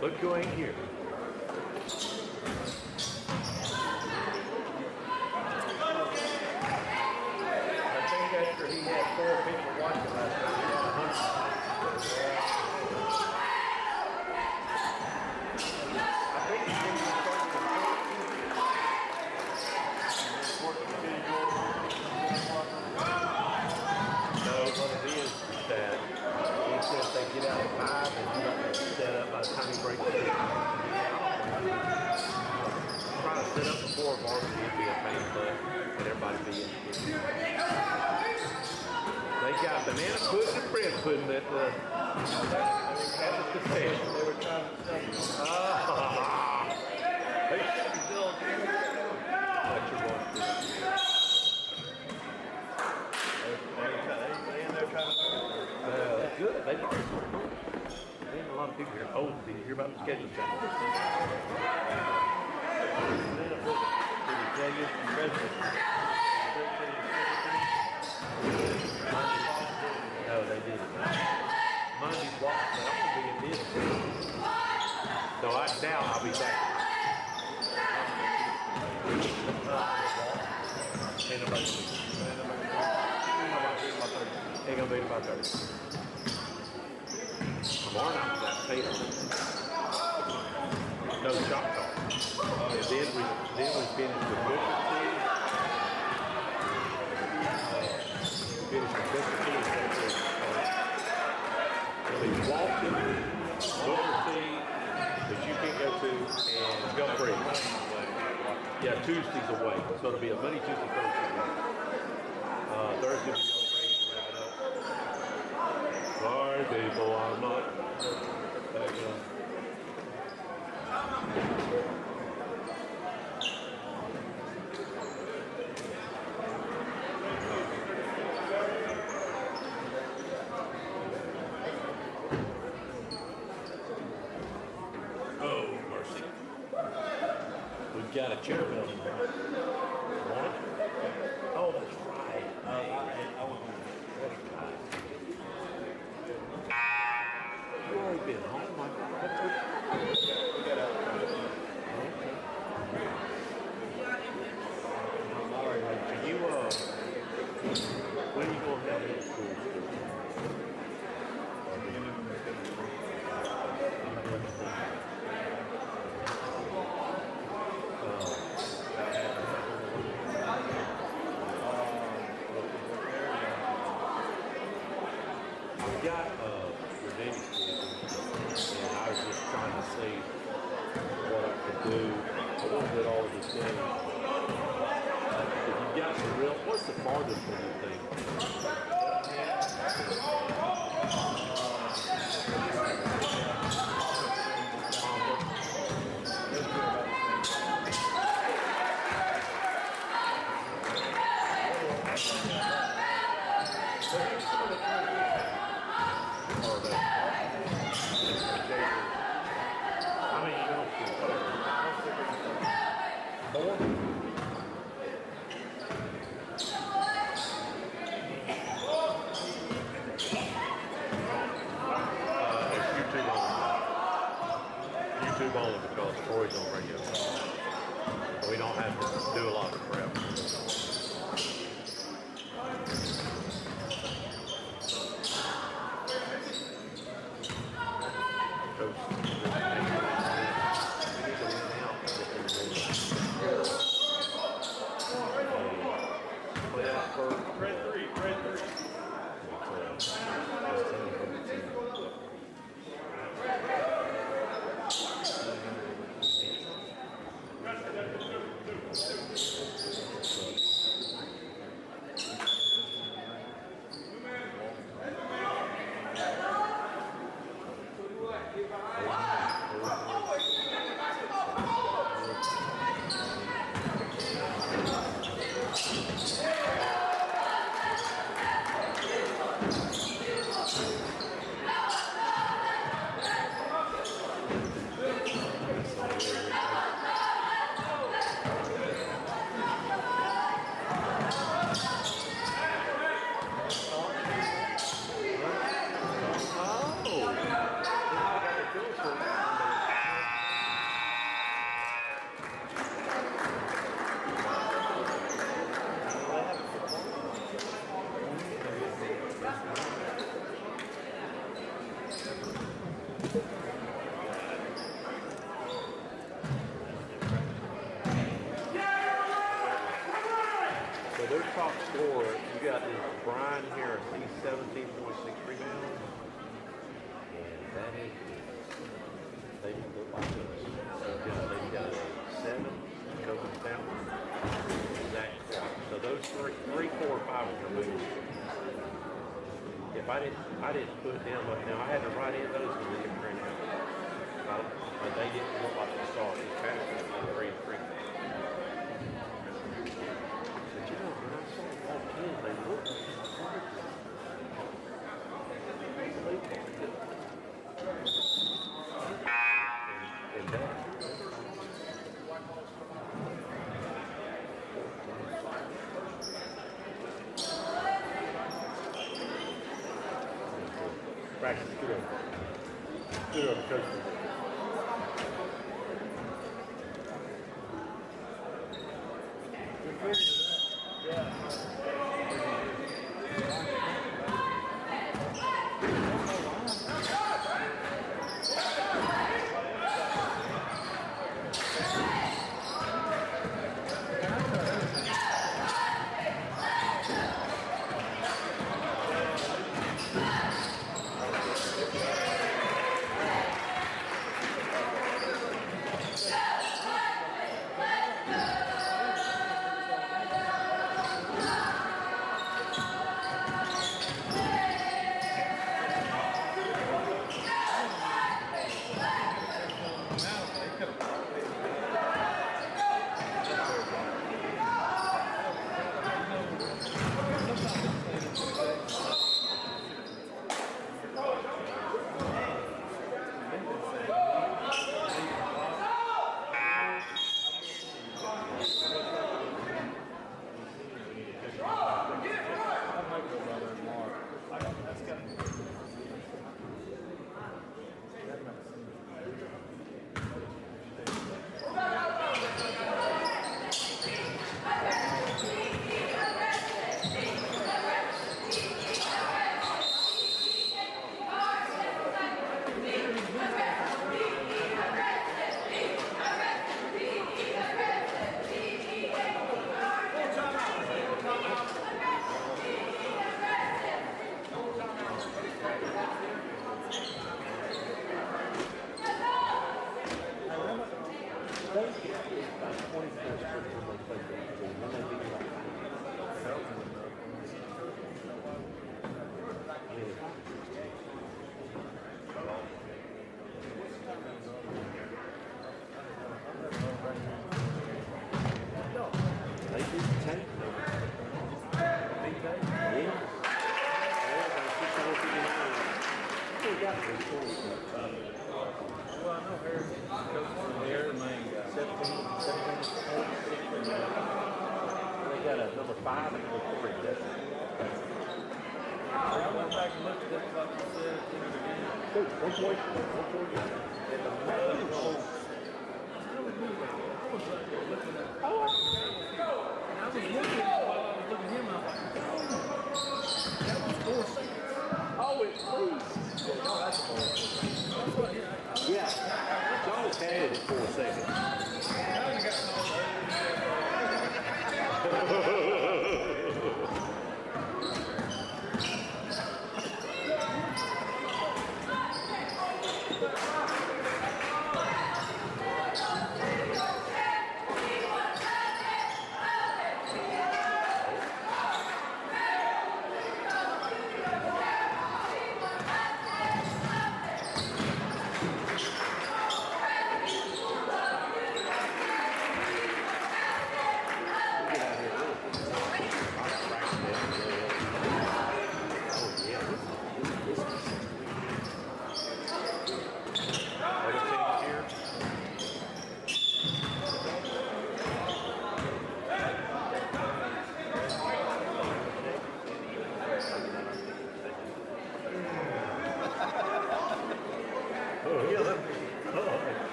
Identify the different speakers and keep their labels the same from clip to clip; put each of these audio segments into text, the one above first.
Speaker 1: Look who ain't here. I think after he had 4 people watching last night, he had 100. I think he thinks he's starting to No, what it is that he says they get out at 5 and you don't set up by the time he breaks it. Trying to set up before varsity would be a pain in the butt and everybody be in. They got banana pudding and bread pudding at the stand. They were trying to sell them. They still let your boy do it. They in there trying to that's good. They did. There's a lot of people here. Oh, did you hear about the schedule change? Did he tell you from Crestview? No, they didn't. Monday's walk, but I'm going to be in this. So I doubt I'll be back. Ain't nobody. Ain't going to be about 30. Tomorrow night was that fatal. No shot call. And then we finished with Booker T. Finished with Booker T. We walked in Booker T that you can't go to and Gulf Breeze. Yeah, Tuesday's away. So it'll be a Monday, Tuesday, Thursday. Thursday will be Gulf Breeze. Wrap it up. Sorry, people, I'm not back up. got a chair belt in there. Want it? Oh, that's right.
Speaker 2: I was
Speaker 1: That's right. You already been home? That's okay.
Speaker 2: we got out.
Speaker 1: I'm all right. Are you, when are you going to have middle school? I've got your baby school, and I was just trying to see what I could do a little bit all of this thing. If you've got some real, what's the farthest one you think? YouTube only because Corey's on radio. We don't have to do a lot of prep. So their top scorer, you got this Brian Harris, he's 17.6 rebounds. And that is, they didn't look like us. They got a 7, Coach Fountain, Zach Clark. So those three, 4, 5 are moving. If I didn't put it down, but now I had to write in those because they didn't print out. But they didn't look like the stars. It's kind of 3 and 3. But you know, when I saw them walk in, they looked like and that. Practice, good on. Good on, coach.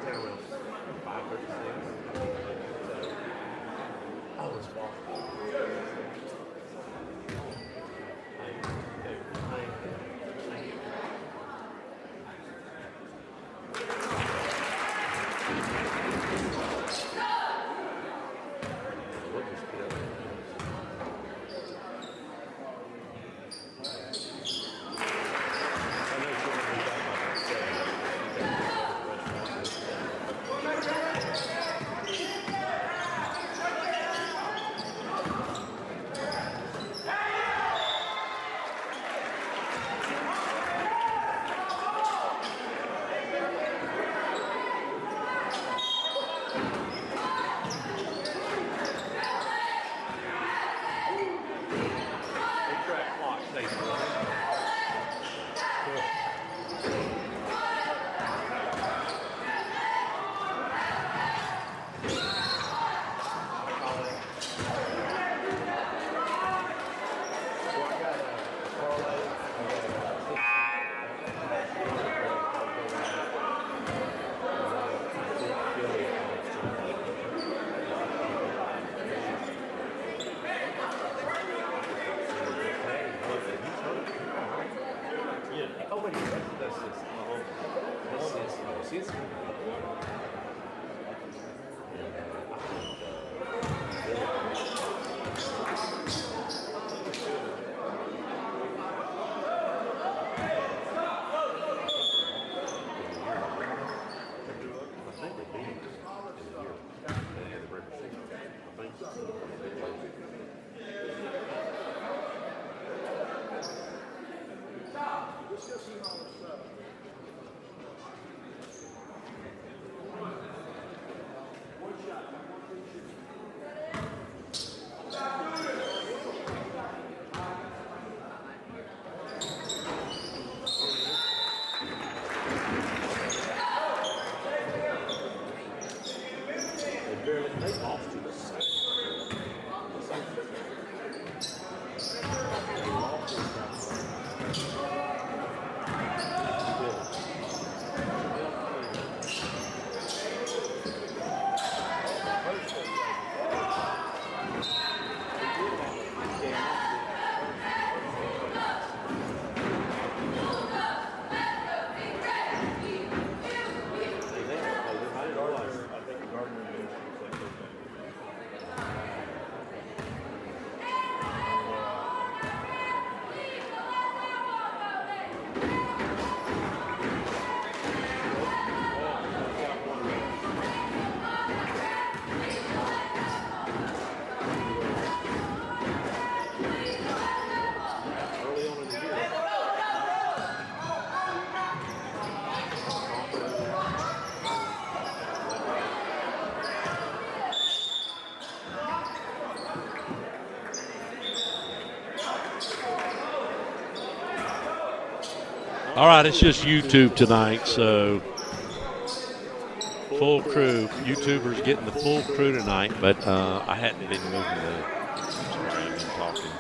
Speaker 1: down around 5:36. Oh, it's far.
Speaker 3: All right, it's just YouTube tonight, so full crew. YouTubers getting the full crew tonight, but I hadn't been moving the. Sorry, I've been talking.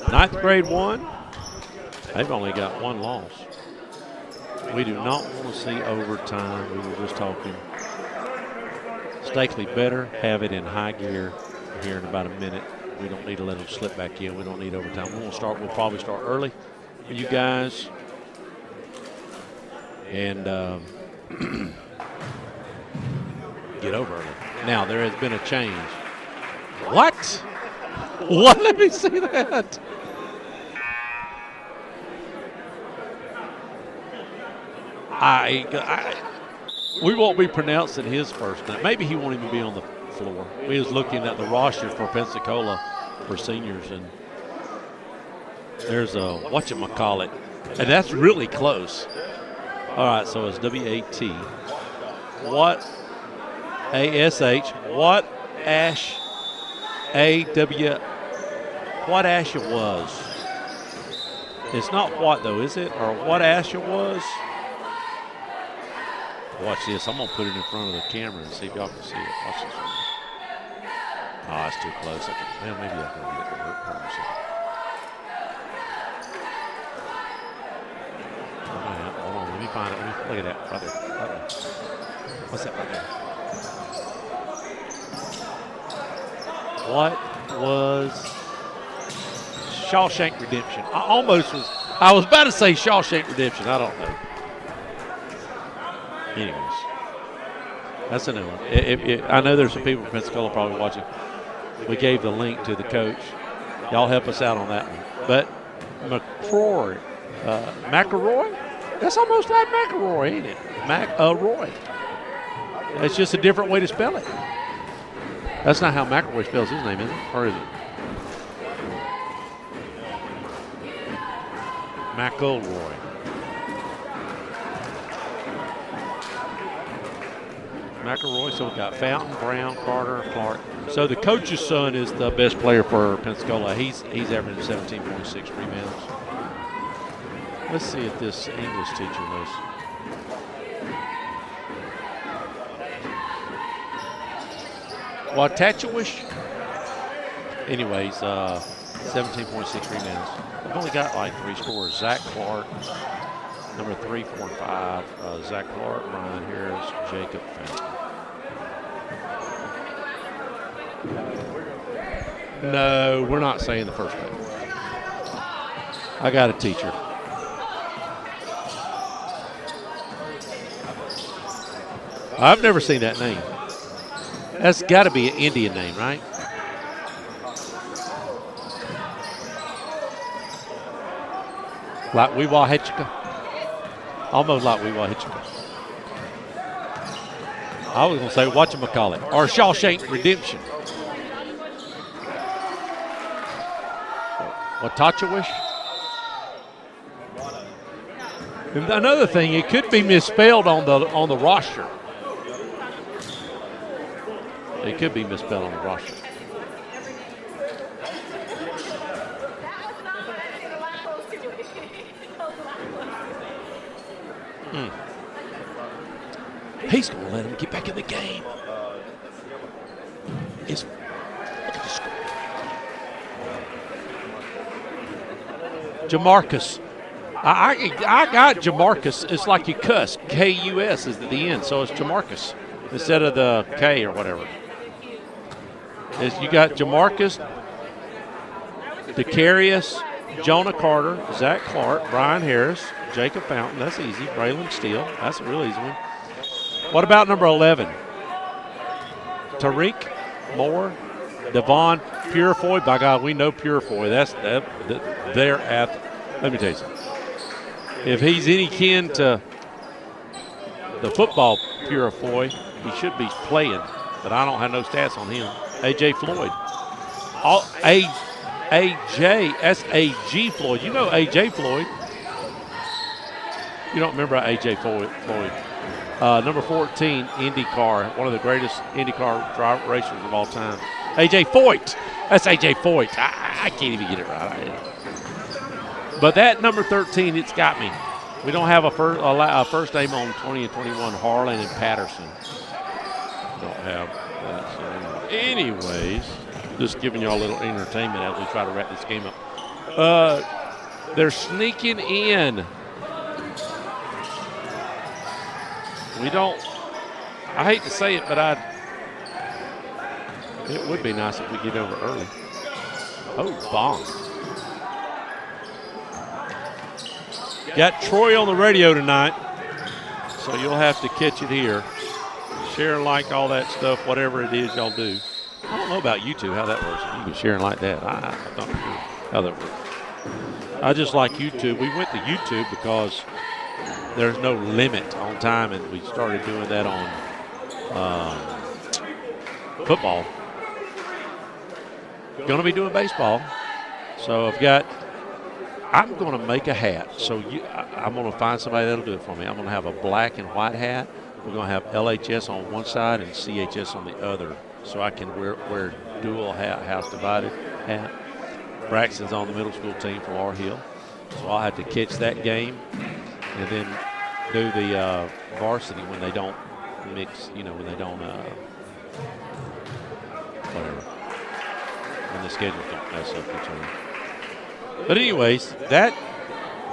Speaker 3: Ninth grade won. They've only got one loss. We do not want to see overtime. We were just talking. Stakely better have it in high gear here in about a minute. We don't need to let them slip back in. We don't need overtime. We'll probably start early for you guys. And get over early. Now, there has been a change. What? What? Let me see that. We won't be pronouncing his first name. Maybe he won't even be on the floor. We was looking at the roster for Pensacola for seniors, and there's a whatchamacallit, and that's really close. All right, so it's W-A-T. What? A-S-H. What? Ash. A-W. What Ash it was. It's not what, though, is it? Or what Ash it was? Watch this. I'm going to put it in front of the camera and see if y'all can see it. Watch this one. Oh, it's too close. Well, maybe I can get the work. find it. Let me look at that right there. Right there. What's that right there? What was Shawshank Redemption? I was about to say Shawshank Redemption. I don't know. Anyways, that's a new one. I know there's some people from Pensacola probably watching. We gave the link to the coach. Y'all help us out on that one. But McElroy? That's almost like McElroy, ain't it? Roy. It's just a different way to spell it. That's not how McElroy spells his name, is it? Or is it? McElroy. McElroy, so we got Fountain, Brown, Carter, Clark. So the coach's son is the best player for Pensacola. He's averaging 17.6 rebounds. Let's see if this English teacher knows. Watachawish? Anyways, 17.6 rebounds. I've only got like 3 scores. Zach Clark, number 3, 4, and 5. Zach Clark, Brian Harris, Jacob Fountain. No, we're not saying the first name. I got a teacher. I've never seen that name. That's got to be an Indian name, right? Like Weewa Hitchika? Almost like Weewa Hitchika. I was going to say whatchamacallit, or Shawshank Redemption. Watachawish? Another thing, it could be misspelled on the roster. It could be misspelled on the roster. He's going to let him get back in the game. Look at the score. Jamarcus. I got Jamarcus. It's like you cuss. K-U-S is at the end, so it's Jamarcus instead of the K or whatever. You got Jamarcus, Decarius, Jonah Carter, Zach Clark, Brian Harris, Jacob Fountain. That's easy. Braylon Steele. That's a real easy one. What about number 11? Tariq Moore, Devon Purifoy. By God, we know Purifoy. They're at. Let me tell you something. If he's any kin to the football Purifoy, he should be playing. But I don't have no stats on him. A.J. Floyd. A.J. S.A.G. Floyd. You know A.J. Floyd. You don't remember A.J. Floyd. Number 14, IndyCar. One of the greatest IndyCar racers of all time. A.J. Foyt. That's A.J. Foyt. I can't even get it right. But that number 13, it's got me. We don't have a first name on 20 and 21, Harlan and Patterson. Don't have that. So anyways, just giving y'all a little entertainment as we try to wrap this game up. They're sneaking in. I hate to say it, but it would be nice if we get over early. Oh, bomb. Got Troy on the radio tonight, so you'll have to catch it here. Share, like, all that stuff, whatever it is y'all do. I don't know about YouTube, how that works. You can share like that. I don't know how that works. I just like YouTube. We went to YouTube because there's no limit on time, and we started doing that on football. Going to be doing baseball. So I'm going to make a hat. So I'm going to find somebody that'll do it for me. I'm going to have a black and white hat. We're going to have LHS on one side and CHS on the other, so I can wear dual house divided hat. Braxton's on the middle school team from R Hill, so I'll have to catch that game and then do the varsity when they don't mix, when they don't whatever, when the schedules don't mess up each other. But anyways, that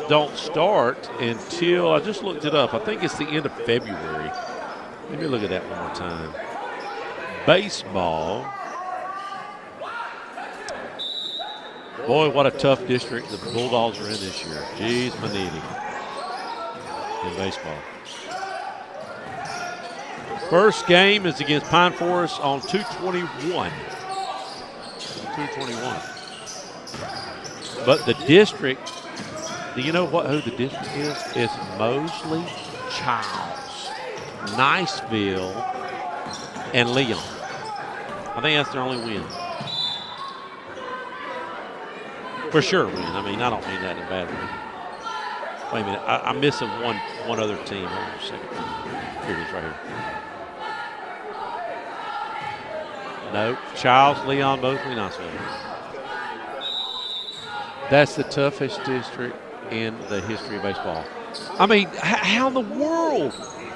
Speaker 3: don't start until, I just looked it up, I think it's the end of February. Let me look at that one more time. Baseball. Boy, what a tough district the Bulldogs are in this year. Jeez, Maniti in baseball. First game is against Pine Forest on 2/21. 2/21. But the district, do you know who the district is? It's Mosley, Childs, Niceville, and Leon. I think that's their only win. For sure win. I mean, I don't mean that in a bad way. Wait a minute. I'm missing one other team. Hold on a second. Here it is right here. No. Childs, Leon, Mosley, Niceville. That's the toughest district in the history of baseball. I mean, how in the world?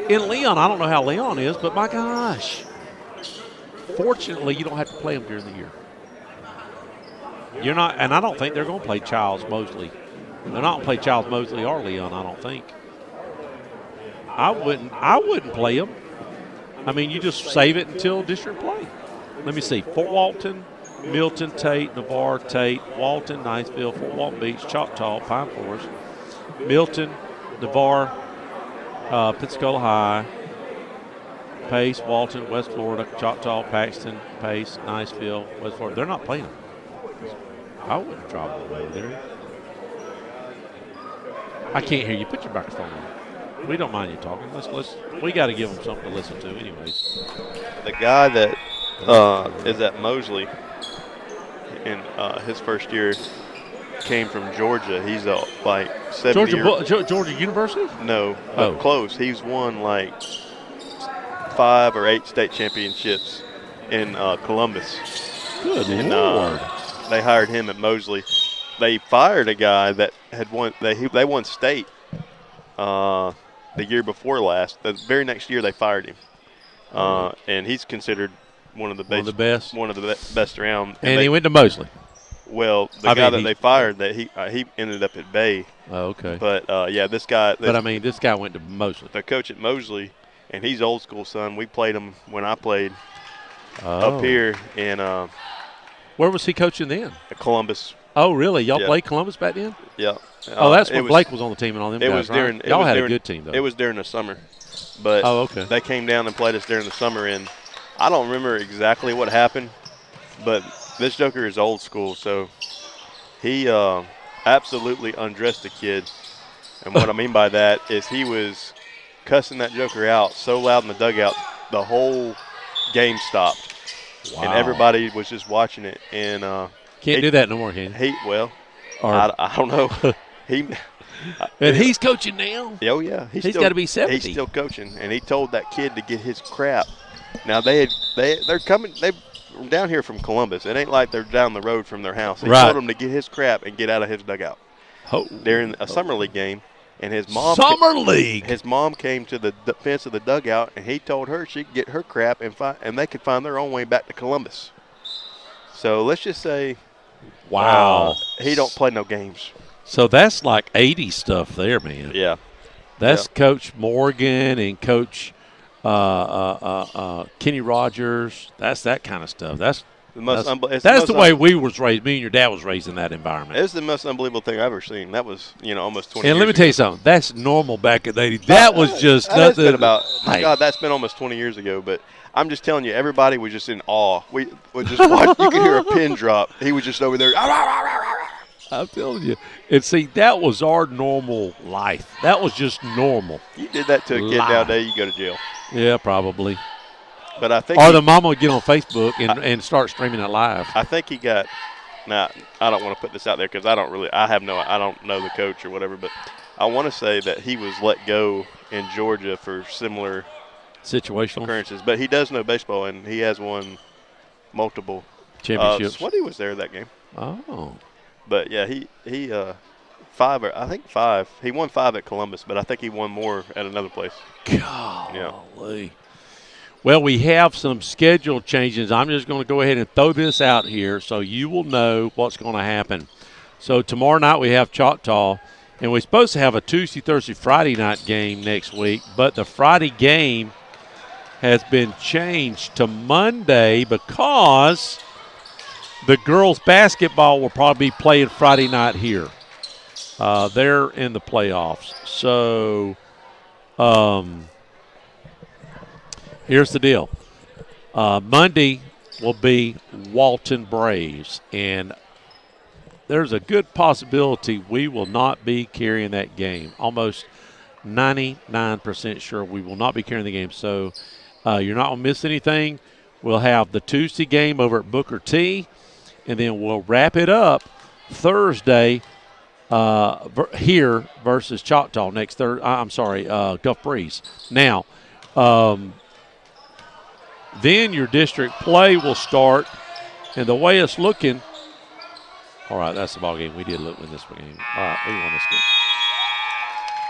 Speaker 3: In Leon, I don't know how Leon is, but my gosh. Fortunately, you don't have to play them during the year. You're not, and I don't think they're going to play Childs, Mosley. They're not going to play Childs, Mosley, or Leon, I don't think. I wouldn't play them. I mean, you just save it until district play. Let me see. Fort Walton, Milton, Tate, Navarre, Tate, Walton, Niceville, Fort Walton Beach, Choctaw, Pine Forest, Milton, Navarre, Pensacola High, Pace, Walton, West Florida, Choctaw, Paxton, Pace, Niceville, West Florida. They're not playing them. I wouldn't drop them over there. I can't hear you. Put your microphone on. We don't mind you talking. We got to give them something to listen to anyways.
Speaker 4: The guy that is at Mosley in his first year came from Georgia. He's like 70
Speaker 3: Georgia University?
Speaker 4: No, but close. He's won like 5 or 8 state championships in Columbus.
Speaker 3: Good
Speaker 4: and,
Speaker 3: Lord.
Speaker 4: They hired him at Mosley. They fired a guy that had won. They won state the year before last. The very next year they fired him, and he's considered one of the best around.
Speaker 3: And he went to Mosley.
Speaker 4: Well, the guy that they fired, that he ended up at Bay.
Speaker 3: Oh, okay.
Speaker 4: But this guy.
Speaker 3: But I mean, this guy went to Mosley.
Speaker 4: The coach at Mosley, and he's old school, son. We played him when I played up here in.
Speaker 3: Where was he coaching then?
Speaker 4: At Columbus.
Speaker 3: Oh, really? Y'all played Columbus back then?
Speaker 4: Yeah.
Speaker 3: Oh, that's when Blake was on the team and all them guys, right? Y'all had a good team, though.
Speaker 4: It was during the summer. But
Speaker 3: okay.
Speaker 4: They came down and played us during the summer, and I don't remember exactly what happened, but this joker is old school, so he absolutely undressed the kid. And what I mean by that is he was cussing that joker out so loud in the dugout, the whole game stopped. Wow. And everybody was just watching it. And
Speaker 3: can't do that no more, can you?
Speaker 4: I don't know.
Speaker 3: And he's coaching now?
Speaker 4: Oh, yeah.
Speaker 3: He's got to be 70.
Speaker 4: He's still coaching, and he told that kid to get his crap. Now, they're down here from Columbus. It ain't like they're down the road from their house. He told him to get his crap and get out of his dugout. During a summer league game, and his mom His mom came to the fence of the dugout, and he told her she could get her crap and they could find their own way back to Columbus. So let's just say,
Speaker 3: wow,
Speaker 4: he don't play no games.
Speaker 3: So that's like 80 stuff there, man.
Speaker 4: Yeah,
Speaker 3: that's Coach Morgan and Coach Kenny Rogers. That's that kind of stuff. That's the way we was raised. Me and your dad was raised in that environment.
Speaker 4: It's the most unbelievable thing I've ever seen. That was, almost 20 years
Speaker 3: And let me tell you something. That's normal back in the 80s. That was just nothing.
Speaker 4: God, that's been almost 20 years ago. But I'm just telling you, everybody was just in awe. We would just watch. You could hear a pin drop. He was just over there.
Speaker 3: I'm telling you. And see, that was our normal life. That was just normal.
Speaker 4: You did that to a kid nowadays, you go to jail.
Speaker 3: Yeah, probably.
Speaker 4: But I think
Speaker 3: the mama would get on Facebook and start streaming it live.
Speaker 4: I think he got. Now, I don't want to put this out there because I don't know the coach or whatever, but I want to say that he was let go in Georgia for similar
Speaker 3: situational
Speaker 4: occurrences. But he does know baseball, and he has won multiple
Speaker 3: championships.
Speaker 4: Sweaty was there that game.
Speaker 3: Oh.
Speaker 4: But yeah, he 5. He won 5 at Columbus, but I think he won more at another place.
Speaker 3: Golly. Yeah. Well, we have some schedule changes. I'm just going to go ahead and throw this out here so you will know what's going to happen. So tomorrow night we have Choctaw, And we're supposed to have a Tuesday, Thursday, Friday night game next week, but the Friday game has been changed to Monday because the girls' basketball will probably be playing Friday night here. They're in the playoffs. So here's the deal. Monday will be Walton Braves, and there's a good possibility we will not be carrying that game. Almost 99% sure we will not be carrying the game. So you're not going to miss anything. We'll have the Tuesday game over at Booker T, and then we'll wrap it up Thursday here versus Choctaw next Thursday. Gulf Breeze. Now, then your district play will start, and the way it's looking, all right, that's the ball game. We did win this game. All right, we won this game.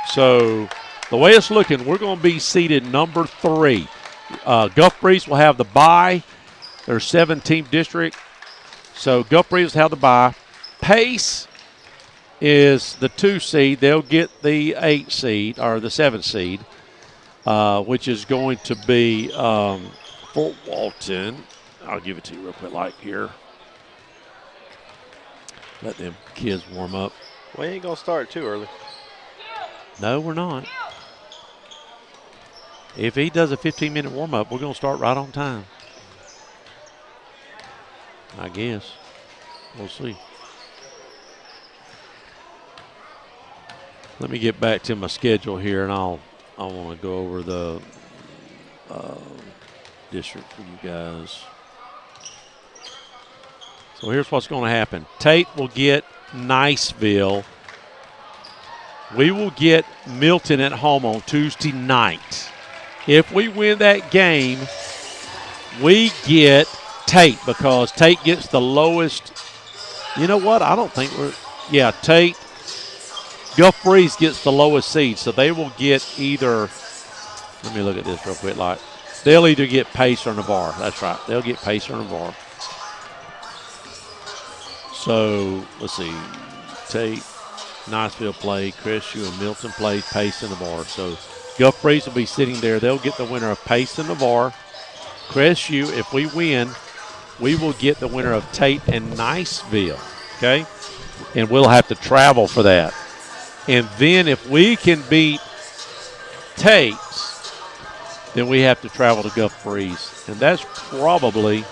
Speaker 3: So the way it's looking, we're going to be seeded number 3. Gulf Breeze will have the bye. Their 7-team district. So Gulf Breeze will have the bye. Pace is the 2 seed. They'll get the 8 seed or the 7 seed, which is going to be Fort Walton. I'll give it to you real quick, like here. Let them kids warm up.
Speaker 4: We ain't going to start too early.
Speaker 3: No, we're not. If he does a 15-minute warm-up, we're going to start right on time. I guess. We'll see. Let me get back to my schedule here, and I want to go over the district for you guys. So here's what's going to happen. Tate will get Niceville. We will get Milton at home on Tuesday night. If we win that game, we get Tate because Tate gets the lowest. You know what? I don't think Tate. Gulf Breeze gets the lowest seed, so they will get either. Let me look at this real quick. They'll either get Pace or Navarre. That's right. They'll get Pace or Navarre. So let's see. Tate, Niceville play, Crestview and Milton play, Pace and Navarre. So Gulf Breeze will be sitting there. They'll get the winner of Pace and Navarre. Crestview, if we win, we will get the winner of Tate and Niceville. Okay? And we'll have to travel for that. And then if we can beat Tate, then we have to travel to Gulf Breeze. And that's probably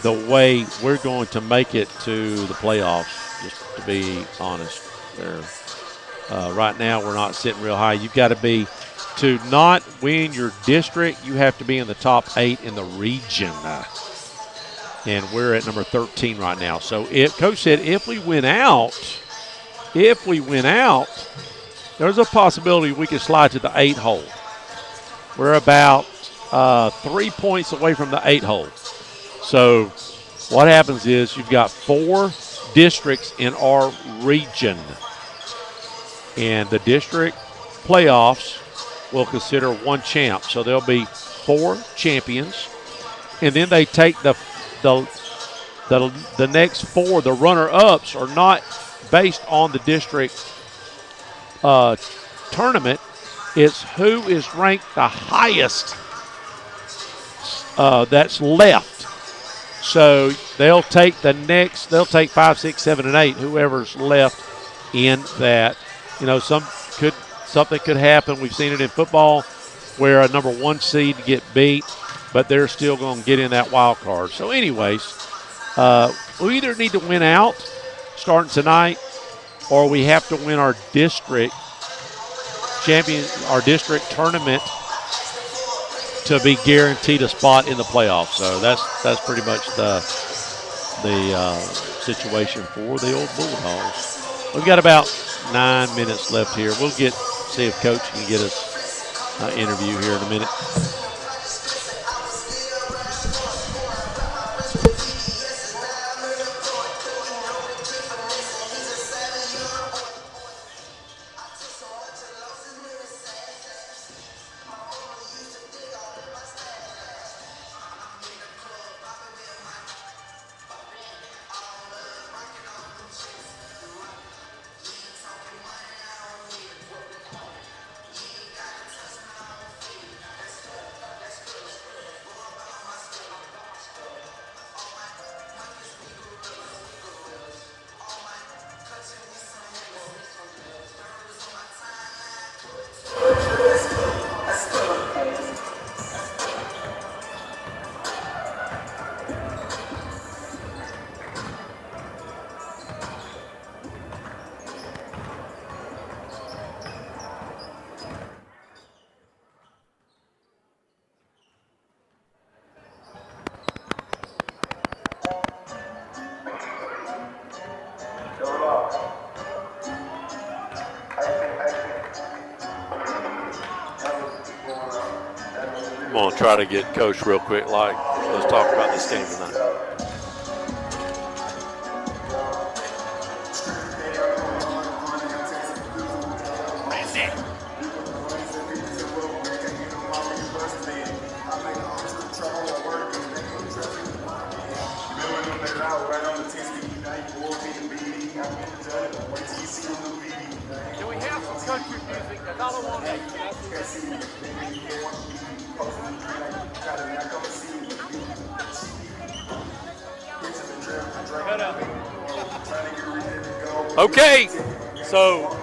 Speaker 3: the way we're going to make it to the playoffs, just to be honest. Right now we're not sitting real high. You've got to not win your district, you have to be in the top 8 in the region. And we're at number 13 right now. So Coach said if we win out, there's a possibility we can slide to the 8 hole. We're about 3 points away from the 8 hole. So what happens is you've got 4 districts in our region. And the district playoffs will consider 1 champ. So there'll be 4 champions. And then they take the next 4, the runner-ups, are not based on the district tournament. It's who is ranked the highest that's left. So they'll take 5, 6, 7, and 8, whoever's left in that. You know, something could happen. We've seen it in football where a number 1 seed get beat, but they're still going to get in that wild card. So anyways, we either need to win out starting tonight, or we have to win our district tournament to be guaranteed a spot in the playoffs. So that's pretty much the situation for the old Bulldogs. We've got about 9 minutes left here. We'll see if Coach can get us an interview here in a minute. going to try to get Coach real quick. Let's talk about this game tonight.
Speaker 5: Can we have some country music? That's all I want.
Speaker 3: Okay, so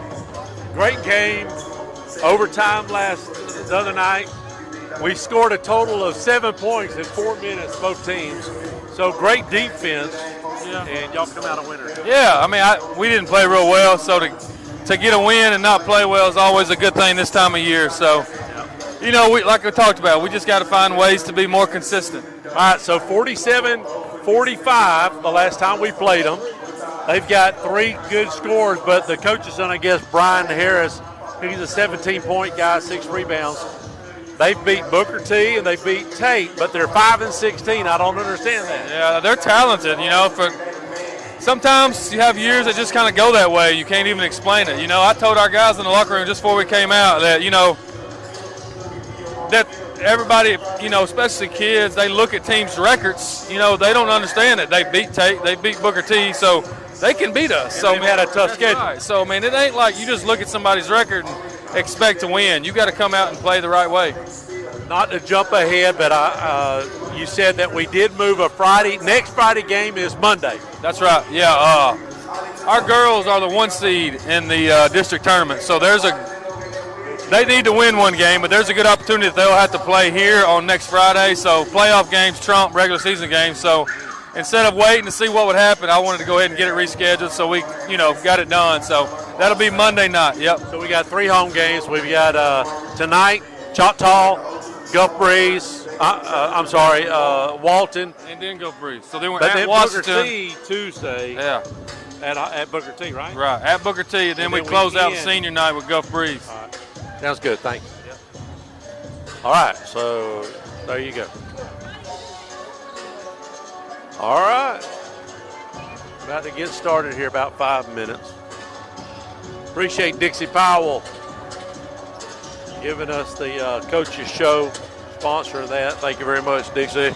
Speaker 3: great game. Overtime the other night. We scored a total of 7 points in 4 minutes, both teams. So great defense, and y'all come out a winner.
Speaker 5: Yeah, I mean, we didn't play real well, so to get a win and not play well is always a good thing this time of year. So, you know, like we talked about, we just got to find ways to be more consistent.
Speaker 3: All right, so 47-45 the last time we played them. They've got 3 good scores, but the coach's son, I guess, Brian Harris, he's a 17-point guy, 6 rebounds. They've beat Booker T and they beat Tate, but they're 5-16. I don't understand that.
Speaker 5: Yeah, they're talented. You know, sometimes you have years that just kind of go that way. You can't even explain it. You know, I told our guys in the locker room just before we came out that, you know, that everybody, you know, especially kids, they look at teams' records. You know, they don't understand it. They beat Tate, they beat Booker T, so they can beat us. So
Speaker 3: they've had a tough schedule.
Speaker 5: Right. So, I mean, it ain't like you just look at somebody's record and expect to win. You got to come out and play the right way.
Speaker 3: Not to jump ahead, but you said that we did move a Friday. Next Friday game is Monday.
Speaker 5: That's right. Yeah. Our girls are the 1 seed in the district tournament, so they need to win one game, but there's a good opportunity that they'll have to play here on next Friday. So playoff games trump regular season games. So instead of waiting to see what would happen, I wanted to go ahead and get it rescheduled so we, you know, got it done. So that'll be Monday night. Yep.
Speaker 3: So we got 3 home games. We've got tonight, Choctaw, Gulf Breeze. Walton.
Speaker 5: And then Gulf Breeze. So then we're
Speaker 3: at
Speaker 5: Washington.
Speaker 3: Booker T Tuesday.
Speaker 5: Yeah.
Speaker 3: At Booker T, right?
Speaker 5: Right. At Booker T, and then we close out the senior night with Gulf Breeze.
Speaker 3: All right. Sounds good. Thanks. Yep. All right. So there you go. All right. About to get started here, about 5 minutes. Appreciate Dixie Powell giving us the Coach's Show, sponsor of that. Thank you very much, Dixie.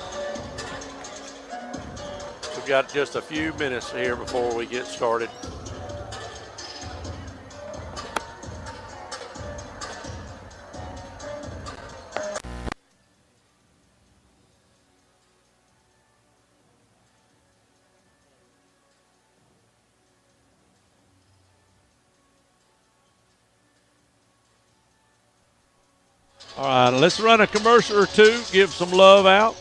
Speaker 3: We've got just a few minutes here before we get started. All right, let's run a commercial or two, give some love out.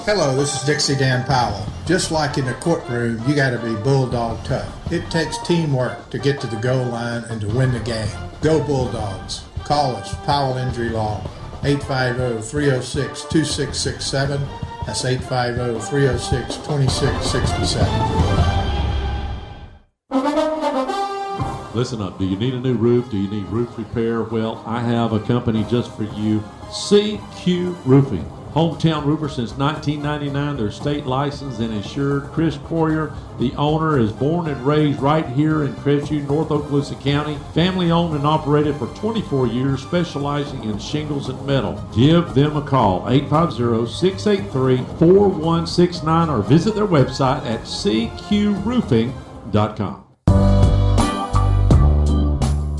Speaker 6: Hello, this is Dixie Dan Powell. Just like in the courtroom, you got to be bulldog tough. It takes teamwork to get to the goal line and to win the game. Go Bulldogs. Call us, Powell Injury Law, 850-306-2667. That's 850-306-2667.
Speaker 7: Listen up. Do you need a new roof? Do you need roof repair? Well, I have a company just for you, CQ Roofing. Hometown roofer since 1999. They're state licensed and insured. Chris Poirier, the owner, is born and raised right here in Crestview, North Okaloosa County. Family owned and operated for 24 years, specializing in shingles and metal. Give them a call, 850-683-4169, or visit their website at cqroofing.com.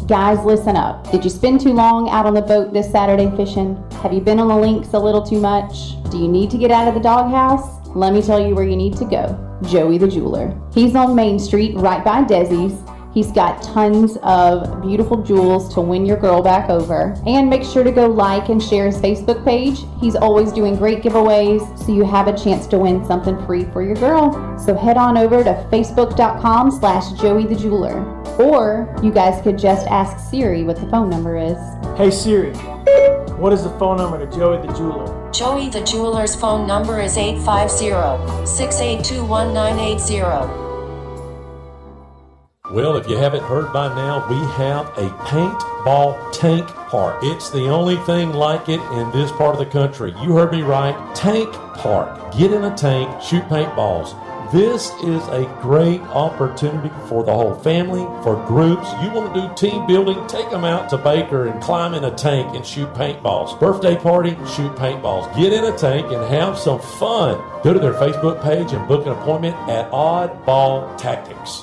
Speaker 8: Guys, listen up. Did you spend too long out on the boat this Saturday fishing? Have you been on the links a little too much? Do you need to get out of the doghouse? Let me tell you where you need to go. Joey the Jeweler. He's on Main Street right by Desi's. He's got tons of beautiful jewels to win your girl back over. And make sure to go like and share his Facebook page. He's always doing great giveaways, so you have a chance to win something free for your girl. So head on over to facebook.com/Joey the Jeweler. Or you guys could just ask Siri what the phone number is.
Speaker 9: Hey Siri, what is the phone number to Joey the Jeweler?
Speaker 10: Joey the Jeweler's phone number is 850-682-1980.
Speaker 7: Well, if you haven't heard by now, we have a paintball tank park. It's the only thing like it in this part of the country. You heard me right. Tank park. Get in a tank, shoot paintballs. This is a great opportunity for the whole family, for groups. You want to do team building, take them out to Baker and climb in a tank and shoot paintballs. Birthday party, shoot paintballs. Get in a tank and have some fun. Go to their Facebook page and book an appointment at Oddball Tactics.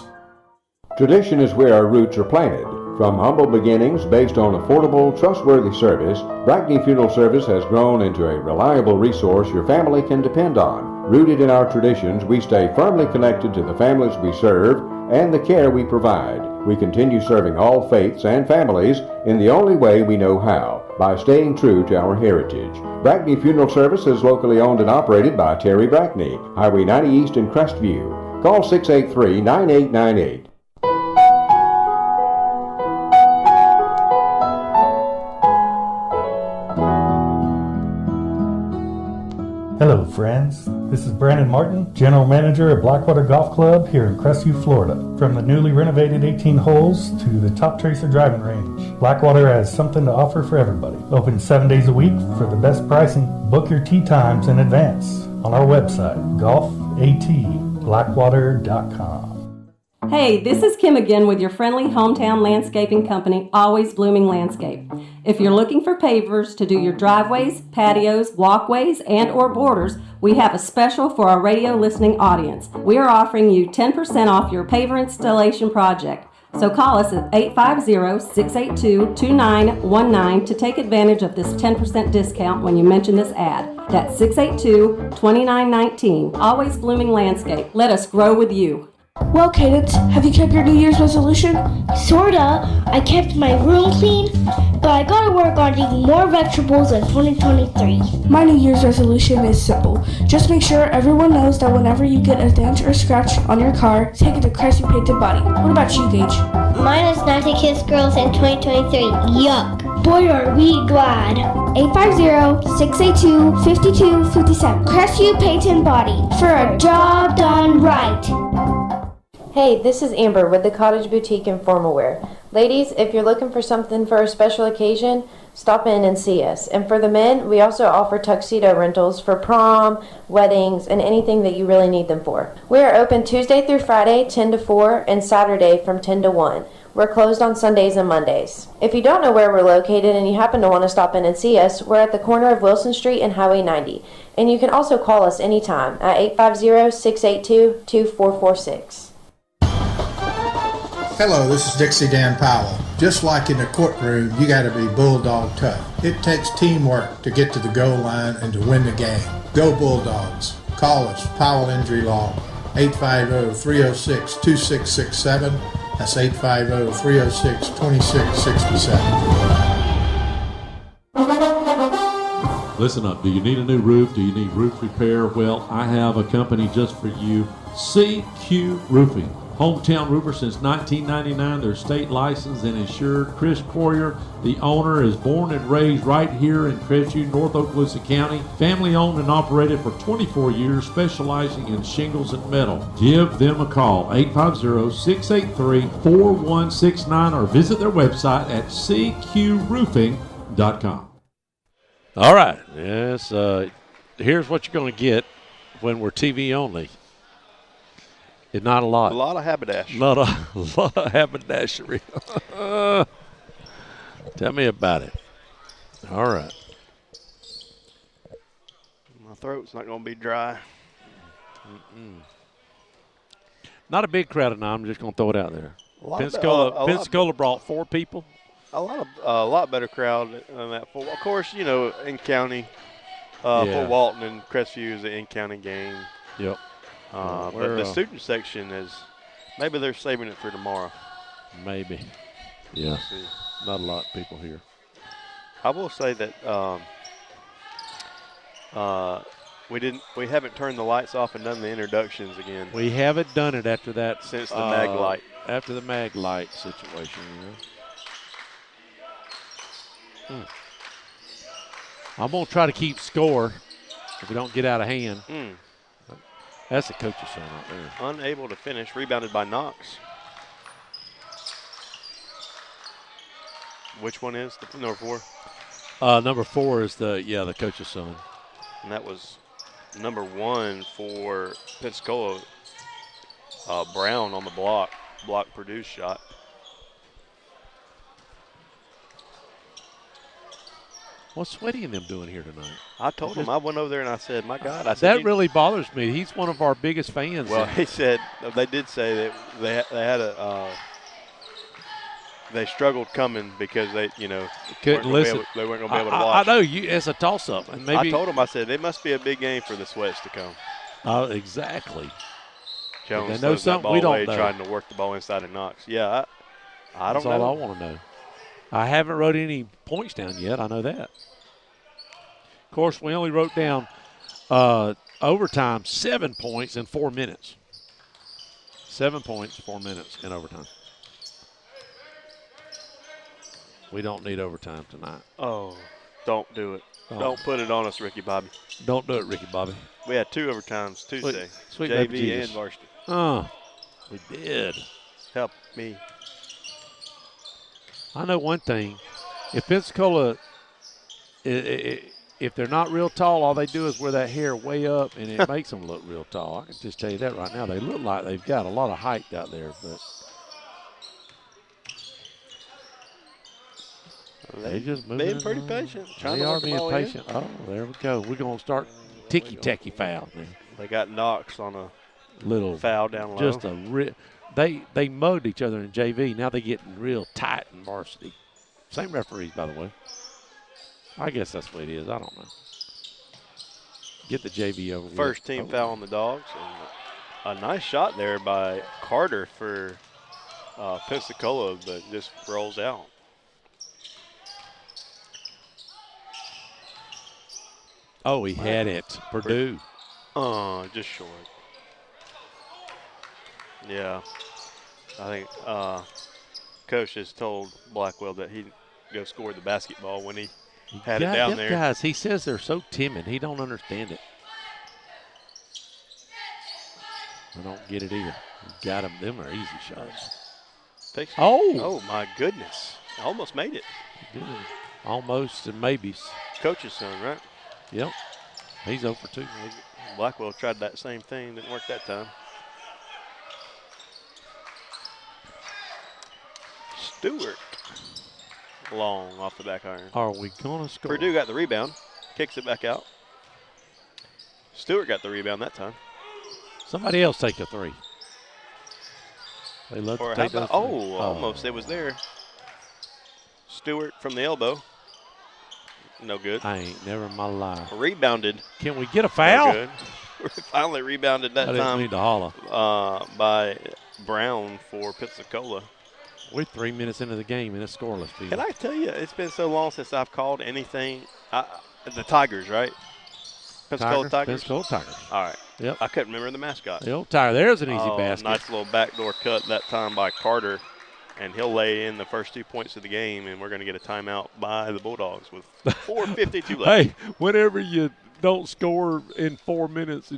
Speaker 11: Tradition is where our roots are planted. From humble beginnings based on affordable, trustworthy service, Brackney Funeral Service has grown into a reliable resource your family can depend on. Rooted in our traditions, we stay firmly connected to the families we serve and the care we provide. We continue serving all faiths and families in the only way we know how, by staying true to our heritage. Brackney Funeral Service is locally owned and operated by Terry Brackney, Highway 90 East in Crestview. Call 683-9898.
Speaker 12: Hello friends, this is Brandon Martin, General Manager at Blackwater Golf Club here in Crestview, Florida. From the newly renovated 18 holes to the Top Tracer driving range, Blackwater has something to offer for everybody. Open 7 days a week for the best pricing. Book your tee times in advance on our website, golfatblackwater.com.
Speaker 13: Hey, this is Kim again with your friendly hometown landscaping company, Always Blooming Landscape. If you're looking for pavers to do your driveways, patios, walkways, and or borders, we have a special for our radio listening audience. We are offering you 10% off your paver installation project. So call us at 850-682-2919 to take advantage of this 10% discount when you mention this ad. That's 682-2919. Always Blooming Landscape. Let us grow with you.
Speaker 14: Well, Cadence, have you kept your New Year's resolution? Sorta. I kept my room clean, but I gotta work on eating more vegetables in 2023. My New Year's resolution is simple. Just make sure everyone knows that whenever you get a dent or scratch on your car, take it to Crestview Painted Body. What about you, Gage?
Speaker 15: Mine is not to kiss girls in 2023. Yuck.
Speaker 14: Boy, are we glad. 850-682-5257. Crestview Painted Body. For a job done right.
Speaker 16: Hey, this is Amber with the Cottage Boutique in Formal Wear. Ladies, if you're looking for something for a special occasion, stop in and see us. And for the men, we also offer tuxedo rentals for prom, weddings, and anything that you really need them for. We are open Tuesday through Friday, 10 to 4, and Saturday from 10 to 1. We're closed on Sundays and Mondays. If you don't know where we're located and you happen to want to stop in and see us, we're at the corner of Wilson Street and Highway 90. And you can also call us anytime at 850-682-2446.
Speaker 6: Hello, this is Dixie Dan Powell. Just like in the courtroom, you got to be bulldog tough. It takes teamwork to get to the goal line and to win the game. Go Bulldogs. Call us, Powell Injury Law, 850-306-2667. That's 850-306-2667.
Speaker 7: Listen up. Do you need a new roof? Do you need roof repair? Well, I have a company just for you, CQ Roofing. Hometown roofer since 1999. They're state licensed and insured. Chris Poirier, the owner, is born and raised right here in Crestview, North Okaloosa County. Family owned and operated for 24 years, specializing in shingles and metal. Give them a call, 850-683-4169, or visit their website at cqroofing.com.
Speaker 3: All right. Yes, here's what you're going to get when we're TV only. It's not a lot.
Speaker 4: A lot of habidash.
Speaker 3: A lot of haberdashery. Tell me about it. All right.
Speaker 4: My throat's not going to be dry.
Speaker 3: Not a big crowd tonight. I'm just going to throw it out there. Pensacola brought 4 people.
Speaker 4: A lot better crowd than that. Of course, in county, Fort Walton and Crestview is an in-county game.
Speaker 3: Yep.
Speaker 4: But the student section maybe they're saving it for tomorrow.
Speaker 3: Maybe. Yeah. Not a lot of people here.
Speaker 4: I will say that we haven't turned the lights off and done the introductions again.
Speaker 3: We haven't done it after that
Speaker 4: since the mag light.
Speaker 3: After the mag light situation, I'm gonna try to keep score if we don't get out of hand. That's the coach's son right there.
Speaker 4: Unable to finish, rebounded by Knox. Which one is the number 4?
Speaker 3: Number 4 is the coach's son.
Speaker 4: And that was number 1 for Pensacola. Brown on the block produced shot.
Speaker 3: What's Sweaty and them doing here tonight?
Speaker 4: I told him, I went over there and I said, my God.
Speaker 3: That really bothers me. He's one of our biggest fans.
Speaker 4: Well, they did say that they had they struggled coming because they,
Speaker 3: couldn't listen.
Speaker 4: They weren't going to be able to watch.
Speaker 3: I know, it's a toss-up. And maybe
Speaker 4: I told him, I said, it must be a big game for the Sweats to come.
Speaker 3: Exactly.
Speaker 4: Jones
Speaker 3: they know something we don't know.
Speaker 4: Trying to work the ball inside of Knox. Yeah, I don't know.
Speaker 3: That's all I want to know. I haven't wrote any points down yet. I know that. Of course, we only wrote down overtime 7 points in 4 minutes. 7 points, 4 minutes in overtime. We don't need overtime tonight.
Speaker 4: Oh, don't do it. Don't put it on us, Ricky Bobby.
Speaker 3: Don't do it, Ricky Bobby.
Speaker 4: We had 2 overtimes Tuesday.
Speaker 3: Sweet
Speaker 4: JV and varsity.
Speaker 3: We did.
Speaker 4: Help me.
Speaker 3: I know one thing. If Pensacola, if they're not real tall, all they do is wear that hair way up, and it makes them look real tall. I can just tell you that right now. They look like they've got a lot of height out there, but they just moving.
Speaker 4: Being pretty patient.
Speaker 3: They are being patient. Oh, there we go. We're going to start ticky-tacky foul now.
Speaker 4: They got Knox on a
Speaker 3: little
Speaker 4: foul down low.
Speaker 3: Just a They mugged each other in JV. Now they're getting real tight in varsity. Same referees, by the way. I guess that's what it is. I don't know. Get the JV over.
Speaker 4: First team foul on the Dogs. And a nice shot there by Carter for Pensacola, but just rolls out.
Speaker 3: Oh, he had it. Purdue.
Speaker 4: Just short. Yeah. I think Coach has told Blackwell that he'd go score the basketball when he had it down there.
Speaker 3: Guys, he says they're so timid. He don't understand it. I don't get it either. Got them. Them are easy shots.
Speaker 4: Oh, my goodness. Almost made it.
Speaker 3: Almost and maybes.
Speaker 4: Coach's son, right?
Speaker 3: Yep. He's 0 for 2.
Speaker 4: Blackwell tried that same thing. Didn't work that time. Stewart. Long off the back iron.
Speaker 3: Are we going to score?
Speaker 4: Purdue got the rebound. Kicks it back out. Stewart got the rebound that time.
Speaker 3: Somebody else take a 3. They love to take those.
Speaker 4: Almost. It was there. Stewart from the elbow. No good.
Speaker 3: I ain't never in my life.
Speaker 4: Rebounded.
Speaker 3: Can we get a foul?
Speaker 4: No good. Finally rebounded that time.
Speaker 3: I didn't need to holler.
Speaker 4: By Brown for Pensacola.
Speaker 3: We're 3 minutes into the game and it's scoreless. People.
Speaker 4: Can I tell you, it's been so long since I've called anything. The Tigers, right? Pensacola Tigers?
Speaker 3: Pensacola Tigers.
Speaker 4: All right.
Speaker 3: Yep.
Speaker 4: I couldn't remember the mascot.
Speaker 3: The old Tiger. There's an easy basket.
Speaker 4: Nice little backdoor cut that time by Carter. And he'll lay in the first 2 points of the game, and we're going to get a timeout by the Bulldogs with 4:52 left.
Speaker 3: Hey, whenever you don't score in 4 minutes.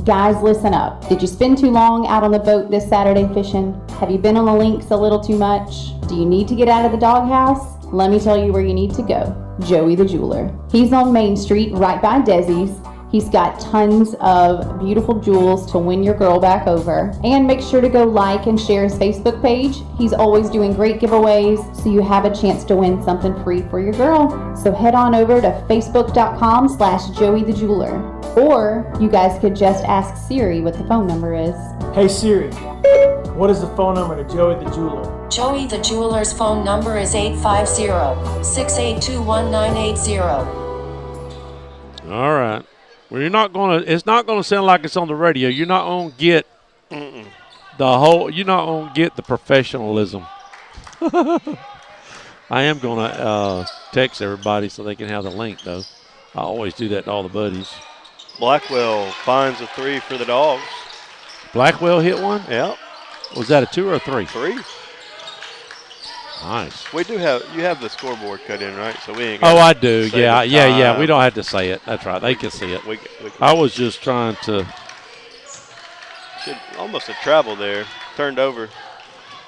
Speaker 8: Guys, listen up. Did you spend too long out on the boat this Saturday fishing? Have you been on the links a little too much? Do you need to get out of the doghouse? Let me tell you where you need to go. Joey the Jeweler. He's on Main Street right by Desi's. He's got tons of beautiful jewels to win your girl back over. And make sure to go like and share his Facebook page. He's always doing great giveaways, so you have a chance to win something free for your girl. So head on over to facebook.com/Joey the Jeweler. Or you guys could just ask Siri what the phone number is.
Speaker 9: Hey Siri, what is the phone number to Joey the Jeweler?
Speaker 10: Joey the Jeweler's phone number is 850-682-1980.
Speaker 3: All right. Well, it's not gonna sound like it's on the radio. You're not gonna get you're not gonna get the professionalism. I am gonna text everybody so they can have the link though. I always do that to all the buddies.
Speaker 4: Blackwell finds a 3 for the Dogs.
Speaker 3: Blackwell hit one?
Speaker 4: Yeah.
Speaker 3: Was that a 2 or a 3?
Speaker 4: 3.
Speaker 3: Nice.
Speaker 4: You have the scoreboard cut in, right? So we ain't.
Speaker 3: I do. Yeah. We don't have to say it. That's right. They can see it. I was just trying to.
Speaker 4: Should almost have traveled there. Turned over.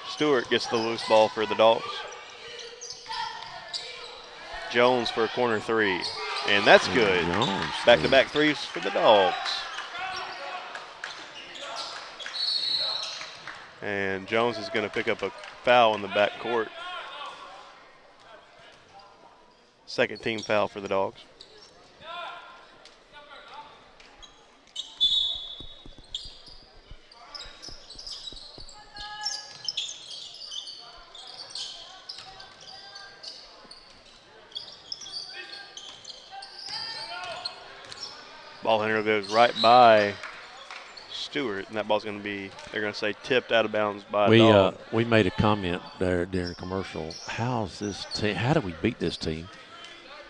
Speaker 4: Stewart gets the loose ball for the Dogs. Jones for a corner 3. And that's good. Back-to-back 3s for the Dogs. And Jones is going to pick up a foul in the back court. Second team foul for the Dogs. Ball handler goes right by Stewart, and that ball's going to be, they're going to say, tipped out of bounds by a dog.
Speaker 3: We made a comment there during the commercial. How's this team? How do we beat this team?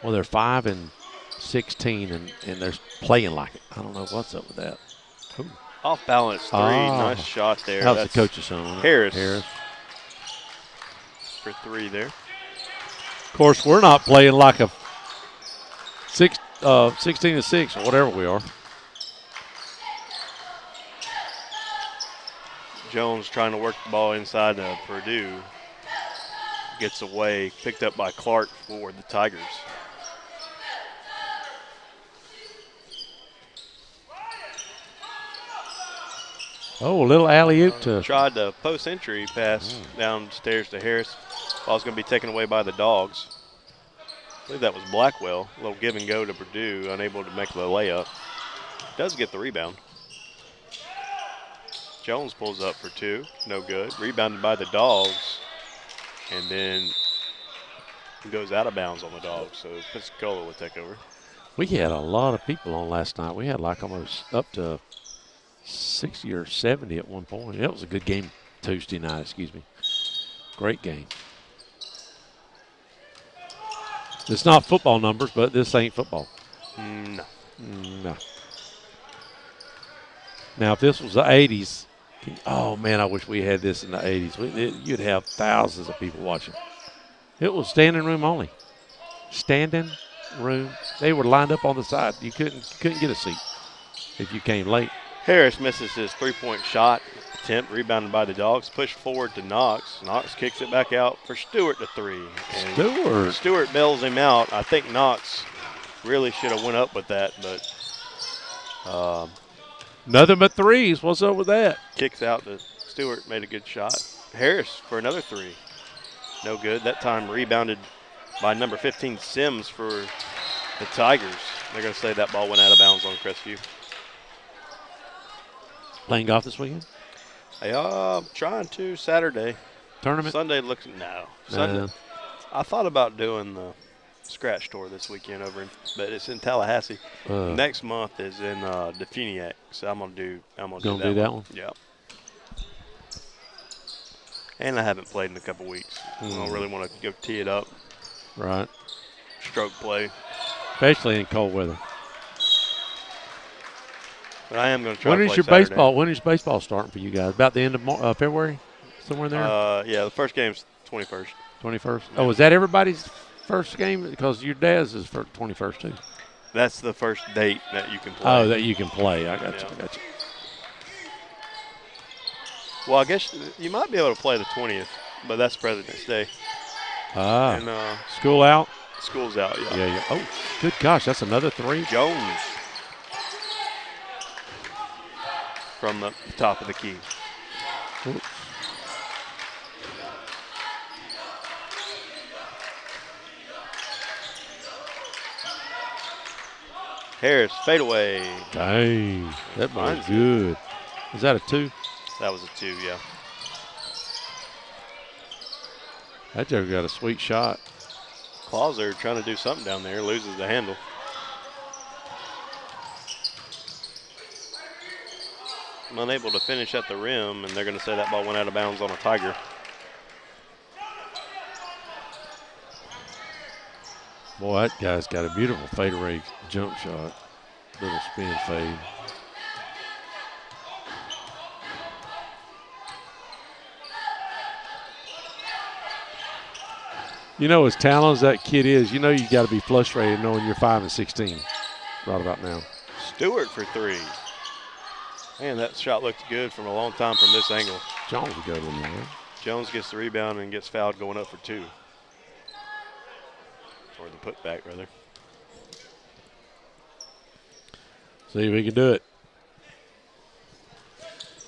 Speaker 3: Well, they're 5-16, and they're playing like it. I don't know what's up with that. Ooh.
Speaker 4: Off balance 3, nice shot there.
Speaker 3: That was the coach's son.
Speaker 4: Harris for 3 there.
Speaker 3: Of course, we're not playing like a 16-6 or whatever we are.
Speaker 4: Jones trying to work the ball inside of Purdue. Gets away, picked up by Clark for the Tigers.
Speaker 3: Oh, a little alley-oop to.
Speaker 4: Tried to post entry pass downstairs to Harris. Ball's going to be taken away by the Dogs. I believe that was Blackwell. A little give and go to Purdue, unable to make the layup. Does get the rebound. Jones pulls up for 2, no good. Rebounded by the Dogs, and then goes out of bounds on the Dogs, so Pensacola will take over.
Speaker 3: We had a lot of people on last night. We had like almost up to 60 or 70 at one point. It was a good game Tuesday night, excuse me. Great game. It's not football numbers, but this ain't football.
Speaker 4: No.
Speaker 3: Now, if this was the 80s, oh, man, I wish we had this in the 80s. You'd have thousands of people watching. It was standing room only. Standing room. They were lined up on the side. You couldn't get a seat if you came late.
Speaker 4: Harris misses his three-point shot attempt, rebounded by the Dogs, pushed forward to Knox. Knox kicks it back out for Stewart to 3. And Stewart bails him out. I think Knox really should have went up with that, but
Speaker 3: nothing but threes. What's up with that?
Speaker 4: Kicks out to Stewart, made a good shot. Harris for another 3. No good. That time rebounded by number 15, Sims, for the Tigers. They're going to say that ball went out of bounds on Crestview.
Speaker 3: Playing golf this weekend?
Speaker 4: Trying to Saturday.
Speaker 3: Tournament?
Speaker 4: Sunday looks, no. Sunday. I thought about doing the scratch tour this weekend but it's in Tallahassee. Next month is in Defuniak, so I'm gonna do that one. Yeah. And I haven't played in a couple weeks. I don't really want to go tee it up.
Speaker 3: Right.
Speaker 4: Stroke play.
Speaker 3: Especially in cold weather.
Speaker 4: But I am going to try.
Speaker 3: When is your
Speaker 4: Saturday.
Speaker 3: baseball? When is baseball starting for you guys? About the end of February, somewhere in there.
Speaker 4: Yeah, the first game's 21st.
Speaker 3: 21st. Oh, is that everybody's first game? Because your dad's is for 21st too.
Speaker 4: That's the first date that you can play.
Speaker 3: Oh, that you can play. I got you.
Speaker 4: Well, I guess you might be able to play the 20th, but that's President's Day.
Speaker 3: And, school out?
Speaker 4: School's out, yeah.
Speaker 3: Yeah. Oh, good gosh, that's another three.
Speaker 4: Jones from the top of the key.
Speaker 3: Oops.
Speaker 4: Harris, fadeaway.
Speaker 3: Dang, that ball's good. Is that a 2?
Speaker 4: That was a 2, yeah.
Speaker 3: That joker got a sweet shot.
Speaker 4: Clauser trying to do something down there, loses the handle. Unable to finish at the rim, and they're going to say that ball went out of bounds on a Tiger.
Speaker 3: Boy, that guy's got a beautiful fadeaway jump shot. Little spin fade. You know, as talented as that kid is, you know you got to be frustrated knowing you're 5 and 16 right about now.
Speaker 4: Stewart for 3. Man, that shot looked good from a long time from this angle.
Speaker 3: Jones will go to him there.
Speaker 4: Jones gets the rebound and gets fouled going up for 2. Or the putback, rather.
Speaker 3: See if he can do it.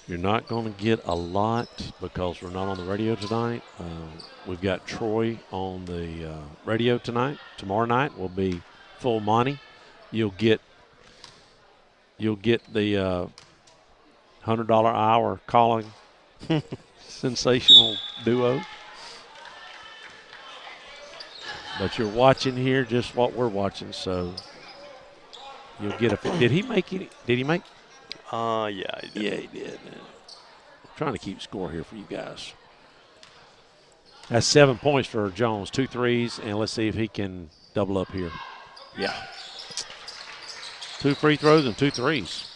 Speaker 3: You're not going to get a lot because we're not on the radio tonight. We've got Troy on the radio tonight. Tomorrow night will be full Monty. You'll get the $100 hour calling sensational duo. But you're watching here just what we're watching, so you'll get a. Did he make any? Did he make?
Speaker 4: Yeah, he did.
Speaker 3: Yeah, he did. I'm trying to keep score here for you guys. That's 7 points for Jones, 2 threes, and let's see if he can double up here. Yeah. 2 free throws and 2 threes.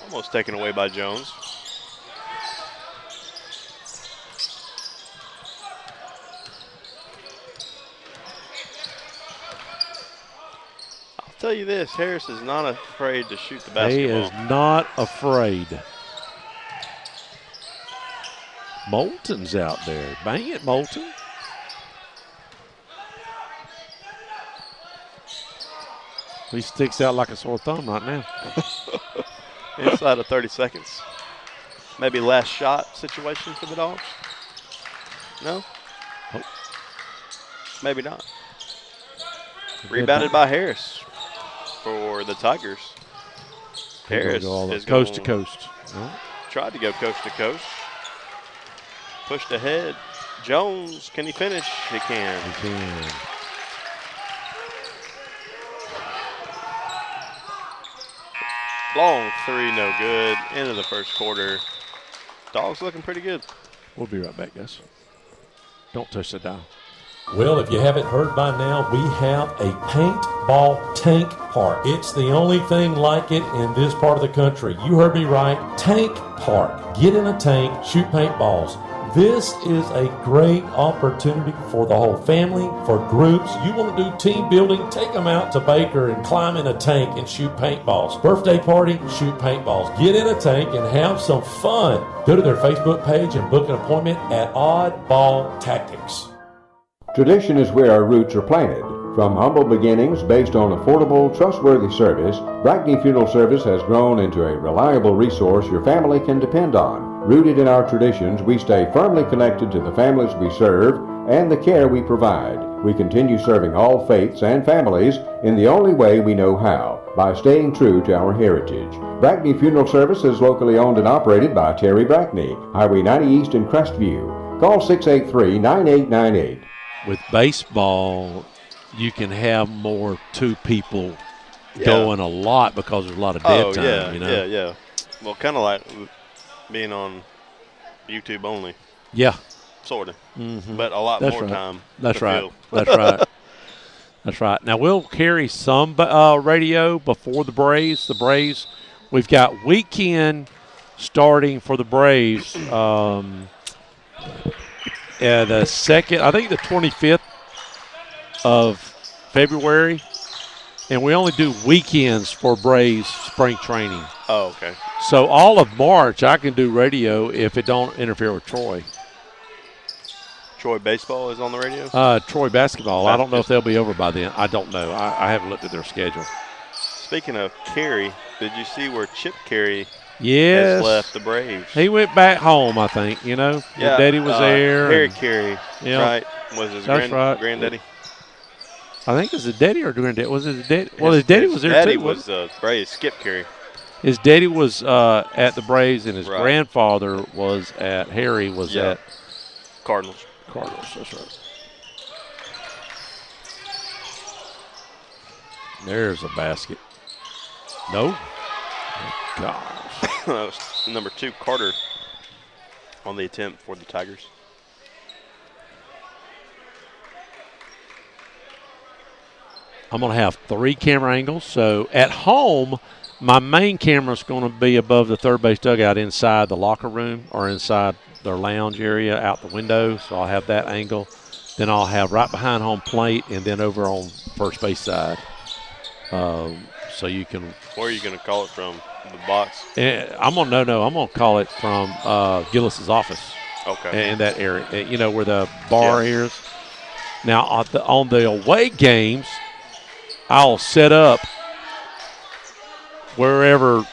Speaker 4: Almost taken away by Jones. I'll tell you this, Harris is not afraid to shoot the basketball.
Speaker 3: He is not afraid. Moulton's out there. Bang it, Moulton. He sticks out like a sore thumb right now.
Speaker 4: Inside of 30 seconds. Maybe last shot situation for the Dogs? No?
Speaker 3: Oh.
Speaker 4: Maybe not. Rebounded by Harris for the Tigers. Harris is
Speaker 3: coast to coast. No?
Speaker 4: Tried to go coast to coast. Pushed ahead. Jones, can he finish? He can.
Speaker 3: He can.
Speaker 4: Long 3, no good. End of the first quarter. Dogs looking pretty good.
Speaker 3: We'll be right back, guys. Don't touch the dial.
Speaker 7: Well, if you haven't heard by now, we have a paintball tank park. It's the only thing like it in this part of the country. You heard me right. Tank park. Get in a tank, shoot paintballs. This is a great opportunity for the whole family, for groups. You want to do team building, take them out to Baker and climb in a tank and shoot paintballs. Birthday party, shoot paintballs. Get in a tank and have some fun. Go to their Facebook page and book an appointment at Oddball Tactics.
Speaker 11: Tradition is where our roots are planted. From humble beginnings based on affordable, trustworthy service, Brackney Funeral Service has grown into a reliable resource your family can depend on. Rooted in our traditions, we stay firmly connected to the families we serve and the care we provide. We continue serving all faiths and families in the only way we know how, by staying true to our heritage. Brackney Funeral Service is locally owned and operated by Terry Brackney, Highway 90 East in Crestview. Call 683-9898.
Speaker 3: With baseball, you can have more 2 people going a lot because there's a lot of dead time.
Speaker 4: Yeah,
Speaker 3: you know?
Speaker 4: yeah. Well, kind of like being on YouTube only.
Speaker 3: Yeah.
Speaker 4: Sort of.
Speaker 3: Mm-hmm.
Speaker 4: But a lot more time.
Speaker 3: That's right. That's right. That's right. Now, we'll carry some radio before the Braves. The Braves, we've got weekend starting for the Braves. The second, I think the 25th of February, and we only do weekends for Braves spring training.
Speaker 4: Oh, okay.
Speaker 3: So all of March, I can do radio if it don't interfere with Troy.
Speaker 4: Troy baseball is on the radio?
Speaker 3: Troy basketball. I don't know if they'll be over by then. I don't know. I haven't looked at their schedule.
Speaker 4: Speaking of Carey, did you see where Chip Carey
Speaker 3: has
Speaker 4: left the Braves?
Speaker 3: He went back home, I think, His daddy was there.
Speaker 4: Harry Carey, right, was his granddaddy.
Speaker 3: I think it was his daddy or granddaddy. Was it his daddy? Well, his daddy was there
Speaker 4: daddy
Speaker 3: too.
Speaker 4: Was Braves, Skip Carey.
Speaker 3: His daddy was at the Braves, and his grandfather was at Harry was at
Speaker 4: Cardinals.
Speaker 3: That's right. There's a basket. No. Oh, gosh.
Speaker 4: That was number 2, Carter, on the attempt for the Tigers.
Speaker 3: I'm going to have 3 camera angles. So at home, my main camera is going to be above the third base dugout inside the locker room or inside their lounge area out the window. So I'll have that angle. Then I'll have right behind home plate and then over on first base side. So you can.
Speaker 4: Where are you going to call it from? The box?
Speaker 3: I'm gonna call it from Gillis's office.
Speaker 4: Okay.
Speaker 3: In that area, where the bar is. Now on the away games, I'll set up wherever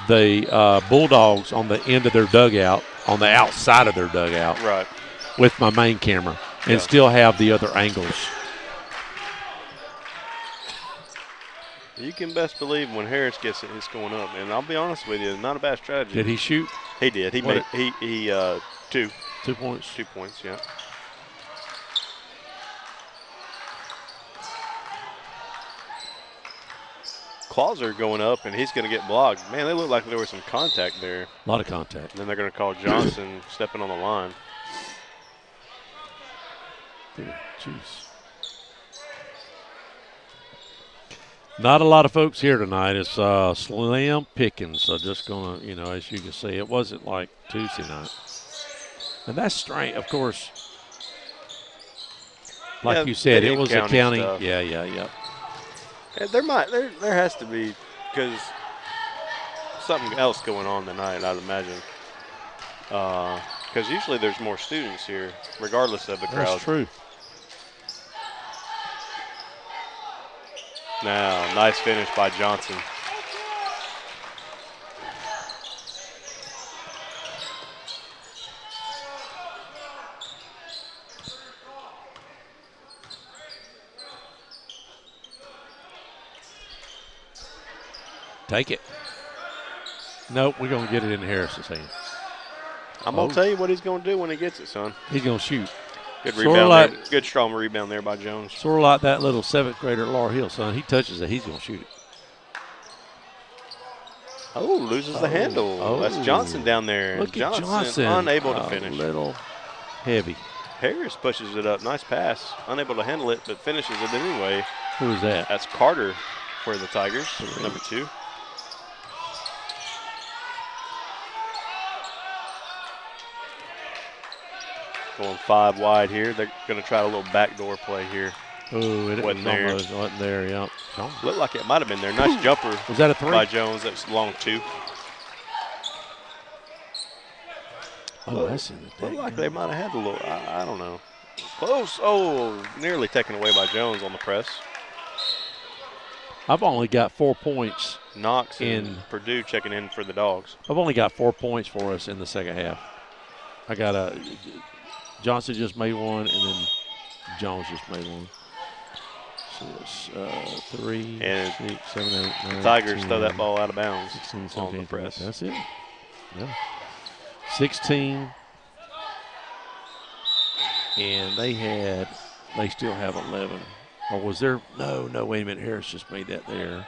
Speaker 3: the Bulldogs on the end of their dugout, on the outside of their dugout,
Speaker 4: right,
Speaker 3: with my main camera, and still have the other angles.
Speaker 4: You can best believe when Harris gets it, it's going up. And I'll be honest with you, not a bad strategy.
Speaker 3: Did he shoot?
Speaker 4: He did. He made 2.
Speaker 3: 2 points.
Speaker 4: 2 points, yeah. Clauser going up, and he's going to get blocked. Man, they look like there was some contact there.
Speaker 3: A lot of contact.
Speaker 4: And then they're going to call Johnson stepping on the line.
Speaker 3: Jeez. Not a lot of folks here tonight. It's slim pickings. So just going to, as you can see, it wasn't like Tuesday night. And that's strange. Of course, like you said, it was a county.
Speaker 4: Stuff.
Speaker 3: Yeah.
Speaker 4: Yeah, there has to be, because something else going on tonight, I'd imagine. Because usually there's more students here, regardless of the crowd.
Speaker 3: That's true.
Speaker 4: Now, nice finish by Johnson.
Speaker 3: Take it. Nope, we're going to get it in Harris's hand.
Speaker 4: I'm going to tell you what he's going to do when he gets it, son.
Speaker 3: He's going to shoot.
Speaker 4: Good rebound there. Good strong rebound there by Jones.
Speaker 3: Sort of like that little 7th grader at Laurel Hill, son. He touches it, he's going to shoot it.
Speaker 4: Oh, loses the handle. Oh. That's Johnson down there.
Speaker 3: Look at Johnson.
Speaker 4: Unable to finish.
Speaker 3: A little heavy.
Speaker 4: Harris pushes it up. Nice pass. Unable to handle it, but finishes it anyway.
Speaker 3: Who is that?
Speaker 4: That's Carter for the Tigers, number 2. Going 5 wide here. They're going to try a little backdoor play here.
Speaker 3: Oh, it wasn't there. Yeah.
Speaker 4: Looked like it might have been there. Nice jumper.
Speaker 3: Was that a 3?
Speaker 4: By Jones. That's long 2.
Speaker 3: Oh, that's in the
Speaker 4: looked like they might have had a little. I don't know. Close. Oh, nearly taken away by Jones on the press.
Speaker 3: I've only got 4 points.
Speaker 4: Knox and Purdue checking in for the Dogs.
Speaker 3: I've only got 4 points for us in the second half. I got Johnson just made one, and then Jones just made one. So it's 3,
Speaker 4: and
Speaker 3: 6, 7, 8, 9,
Speaker 4: the Tigers
Speaker 3: 10,
Speaker 4: throw that ball out of bounds
Speaker 3: 16, 17,
Speaker 4: on the press.
Speaker 3: That's it. Yeah. 16. And they still have 11. Or was there? No, wait a minute. Harris just made that there.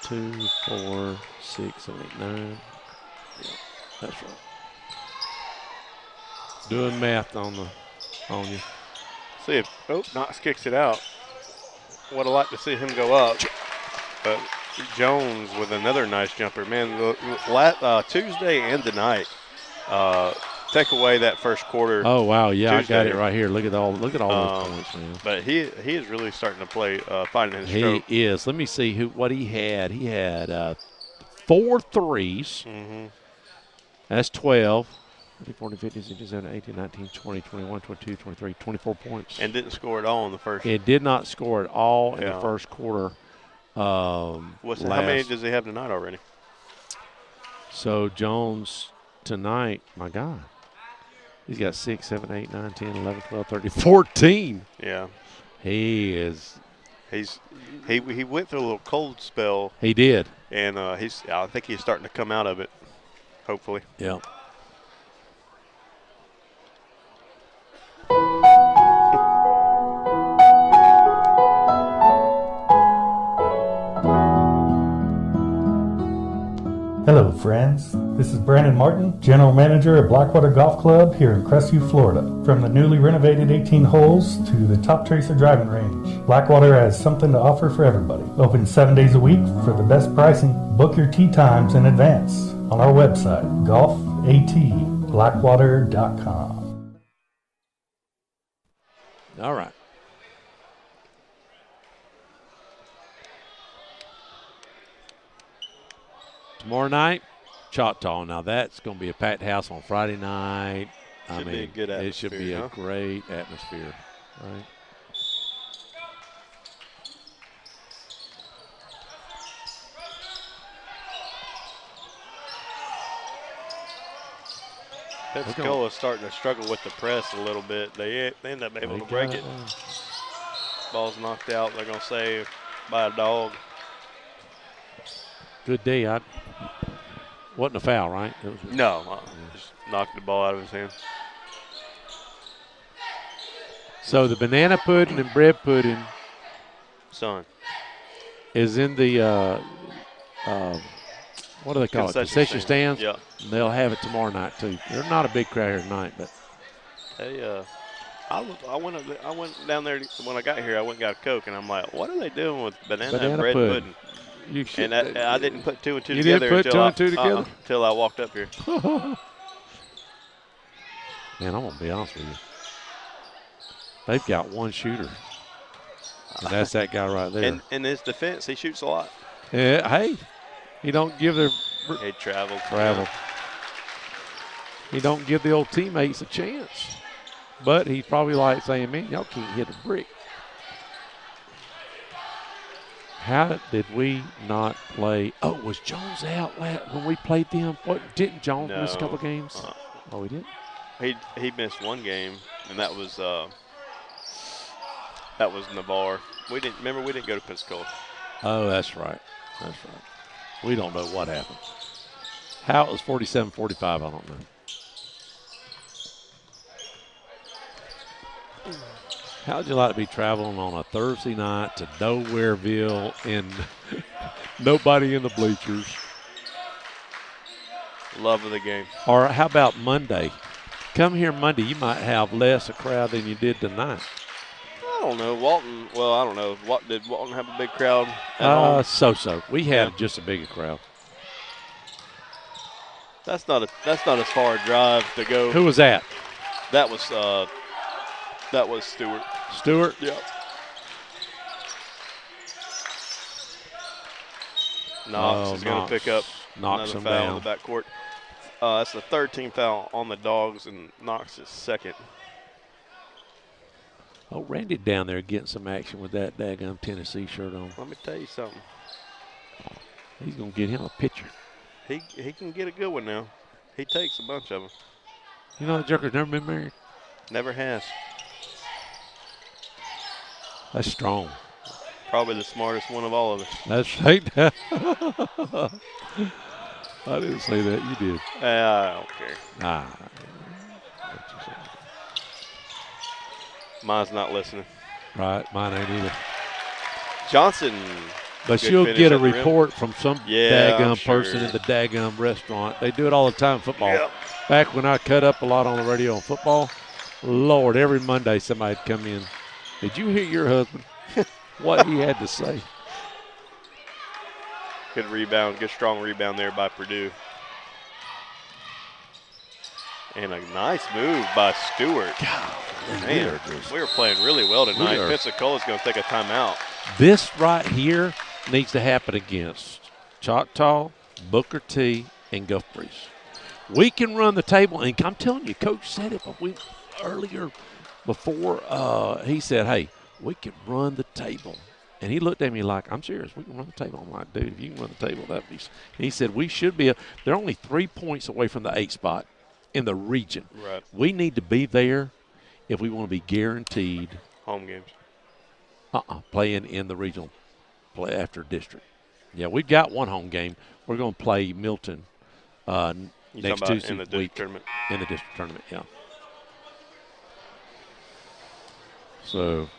Speaker 3: 2, 4, 6, 7, 8, 9. Yeah, that's right. Doing math on you.
Speaker 4: See if Knox kicks it out. Would have liked to see him go up, but Jones with another nice jumper. Man, Tuesday and tonight, take away that first quarter.
Speaker 3: Oh wow, yeah,
Speaker 4: Tuesday.
Speaker 3: I got it right here. Look at all those points, man.
Speaker 4: But he is really starting to play, finding his stroke.
Speaker 3: He is. Let me see what he had. He had 4 threes.
Speaker 4: Mm-hmm.
Speaker 3: That's 12. 40, 50, 60, 70, 18, 19, 20, 21, 22, 23, 24 points.
Speaker 4: And didn't score at all in the first.
Speaker 3: It did not score at all in the first quarter.
Speaker 4: How many does he have tonight already?
Speaker 3: So Jones tonight, my God, he's got 6, 7, 8, 9, 10, 11, 12, 13, 14.
Speaker 4: Yeah.
Speaker 3: He is.
Speaker 4: He went through a little cold spell.
Speaker 3: He did.
Speaker 4: And I think he's starting to come out of it, hopefully.
Speaker 3: Yeah.
Speaker 12: Hello, friends. This is Brandon Martin, General Manager at Blackwater Golf Club here in Crestview, Florida. From the newly renovated 18 holes to the Top Tracer driving range, Blackwater has something to offer for everybody. Open 7 days a week for the best pricing. Book your tee times in advance on our website, golfatblackwater.com.
Speaker 3: All right. Tomorrow night, Choctaw. Now that's going to be a packed house on Friday night.
Speaker 4: Should be a good atmosphere.
Speaker 3: It should be a great atmosphere, right?
Speaker 4: Pensacola is starting to struggle with the press a little bit. They end up able to break it. Ball's knocked out. They're going to say by a dog.
Speaker 3: Good D. Wasn't a foul, right?
Speaker 4: No. Just knocked the ball out of his hand.
Speaker 3: So the banana pudding and bread pudding is in the, what do they call it? Concession stands?
Speaker 4: Yeah.
Speaker 3: And they'll have it tomorrow night, too. They're not a big crowd here tonight, but.
Speaker 4: They, I went down there when I got here. I went and got a Coke, and I'm like, what are they doing with banana and bread pudding? And I didn't put two and two together.
Speaker 3: You didn't put two and two together?
Speaker 4: Until I walked up here.
Speaker 3: Man, I'm going to be honest with you. They've got one shooter, and that's that guy right there.
Speaker 4: And in his defense, he shoots a lot.
Speaker 3: Yeah, hey, he don't give their
Speaker 4: – He traveled.
Speaker 3: He don't give the old teammates a chance. But he's probably like saying, man, y'all can't hit a brick. How did we not play? Oh, was Jones out when we played them? What, didn't Jones miss a couple games? Oh, he did?
Speaker 4: He missed one game, and that was Navarre. We didn't go to Pensacola.
Speaker 3: Oh, that's right. That's right. We don't know what happened. How it was 47-45, I don't know. How would you like to be traveling on a Thursday night to Nowhereville and nobody in the bleachers?
Speaker 4: Love of the game.
Speaker 3: Or how about Monday? Come here Monday, you might have less a crowd than you did tonight.
Speaker 4: I don't know. Walton, well, I don't know. Did Walton have a big crowd at home?
Speaker 3: So. We had just a bigger crowd.
Speaker 4: That's not as far a drive to go.
Speaker 3: Who was that?
Speaker 4: That was Stewart.
Speaker 3: Stewart?
Speaker 4: Yeah. Knox is going to pick up another foul in the backcourt. That's the third team foul on the Dogs, and Knox is second.
Speaker 3: Oh, Randy down there getting some action with that daggum Tennessee shirt on.
Speaker 4: Let me tell you something.
Speaker 3: He's going to get him a picture.
Speaker 4: He can get a good one now. He takes a bunch of them.
Speaker 3: You know the Joker's never been married?
Speaker 4: Never has.
Speaker 3: That's strong.
Speaker 4: Probably the smartest one of all of us.
Speaker 3: That's right. I didn't say that. You did.
Speaker 4: I don't care. Mine's not listening.
Speaker 3: Right. Mine ain't either.
Speaker 4: Johnson.
Speaker 3: But she'll get a report from some daggum person in the daggum restaurant. They do it all the time in football.
Speaker 4: Yep.
Speaker 3: Back when I cut up a lot on the radio on football, Lord, every Monday somebody'd come in. Did you hear your husband? What he had to say.
Speaker 4: Good rebound, good strong rebound there by Purdue. And a nice move by Stewart.
Speaker 3: God,
Speaker 4: man, we were playing really well tonight. Pensacola's going to take a timeout.
Speaker 3: This right here needs to happen against Choctaw, Booker T, and Gulf Breeze. We can run the table, and I'm telling you, Coach said it earlier before he said, hey, we can run the table. And he looked at me like, I'm serious, we can run the table. I'm like, dude, if you can run the table, that'd be. He said, we should be, they're only 3 points away from the 8 spot in the region.
Speaker 4: Right.
Speaker 3: We need to be there if we want to be guaranteed.
Speaker 4: Home games.
Speaker 3: Playing in the regional play after district. Yeah, we've got one home game. We're going to play Milton next Tuesday
Speaker 4: in the district tournament.
Speaker 3: In the district tournament, yeah. So.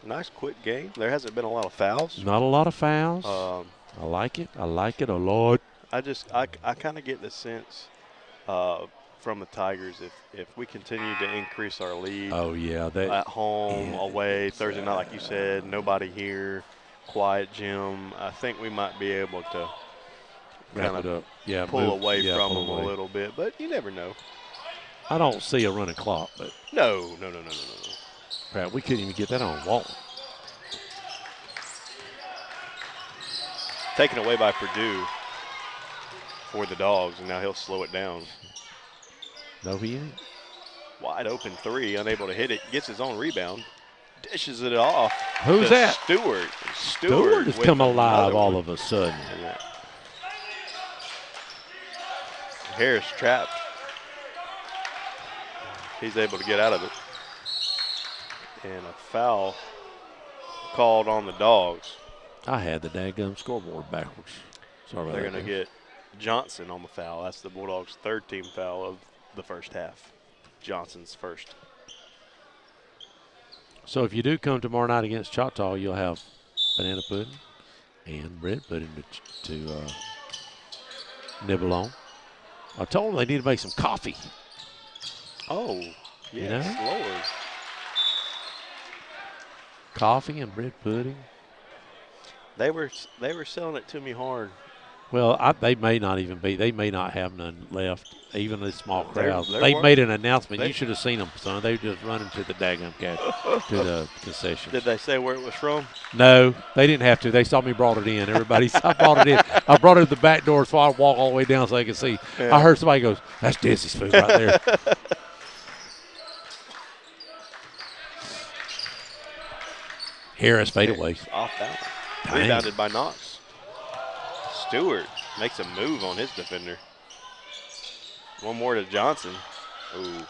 Speaker 4: Nice quick game. There hasn't been a lot of fouls.
Speaker 3: Not a lot of fouls. I like it. I like it a lot.
Speaker 4: I kind of get the sense from the Tigers if we continue to increase our lead.
Speaker 3: Oh yeah,
Speaker 4: at home, away, Thursday night, like you said, nobody here, quiet gym. I think we might be able to
Speaker 3: wrap it up. Yeah,
Speaker 4: pull away from them
Speaker 3: away
Speaker 4: a little bit, but you never know.
Speaker 3: I don't see a running clock, but
Speaker 4: no.
Speaker 3: Crap, we couldn't even get that on Walton.
Speaker 4: Taken away by Purdue for the Dogs, and now he'll slow it down.
Speaker 3: No, he ain't.
Speaker 4: Wide open three, unable to hit it. Gets his own rebound. Dishes it off.
Speaker 3: Who's that?
Speaker 4: Stewart.
Speaker 3: Stewart has come alive all of a sudden.
Speaker 4: Yeah. Harris trapped. He's able to get out of it. And a foul called on the Dogs.
Speaker 3: I had the daggum scoreboard backwards. Sorry about that.
Speaker 4: They're going to get Johnson on the foul. That's the Bulldogs' third team foul of the first half. Johnson's first.
Speaker 3: So if you do come tomorrow night against Choctaw, you'll have banana pudding and bread pudding to nibble on. I told them they need to make some coffee.
Speaker 4: Oh, yes, Lord.
Speaker 3: Coffee and bread pudding.
Speaker 4: They were selling it to me hard.
Speaker 3: Well, they may not even be. They may not have none left, even a small crowd.
Speaker 4: They're
Speaker 3: They made an announcement. You should have seen them, son. They were just running to the daggum to the concession.
Speaker 4: Did they say where it was from?
Speaker 3: No, they didn't have to. They saw me brought it in. I brought it in. I brought it to the back door so I walk all the way down so they could see.
Speaker 4: Yeah.
Speaker 3: I heard somebody goes, that's Desi's food right there. Harris fade away.
Speaker 4: Off balance. Rebounded by Knox. Stewart makes a move on his defender. One more to Johnson. Ooh.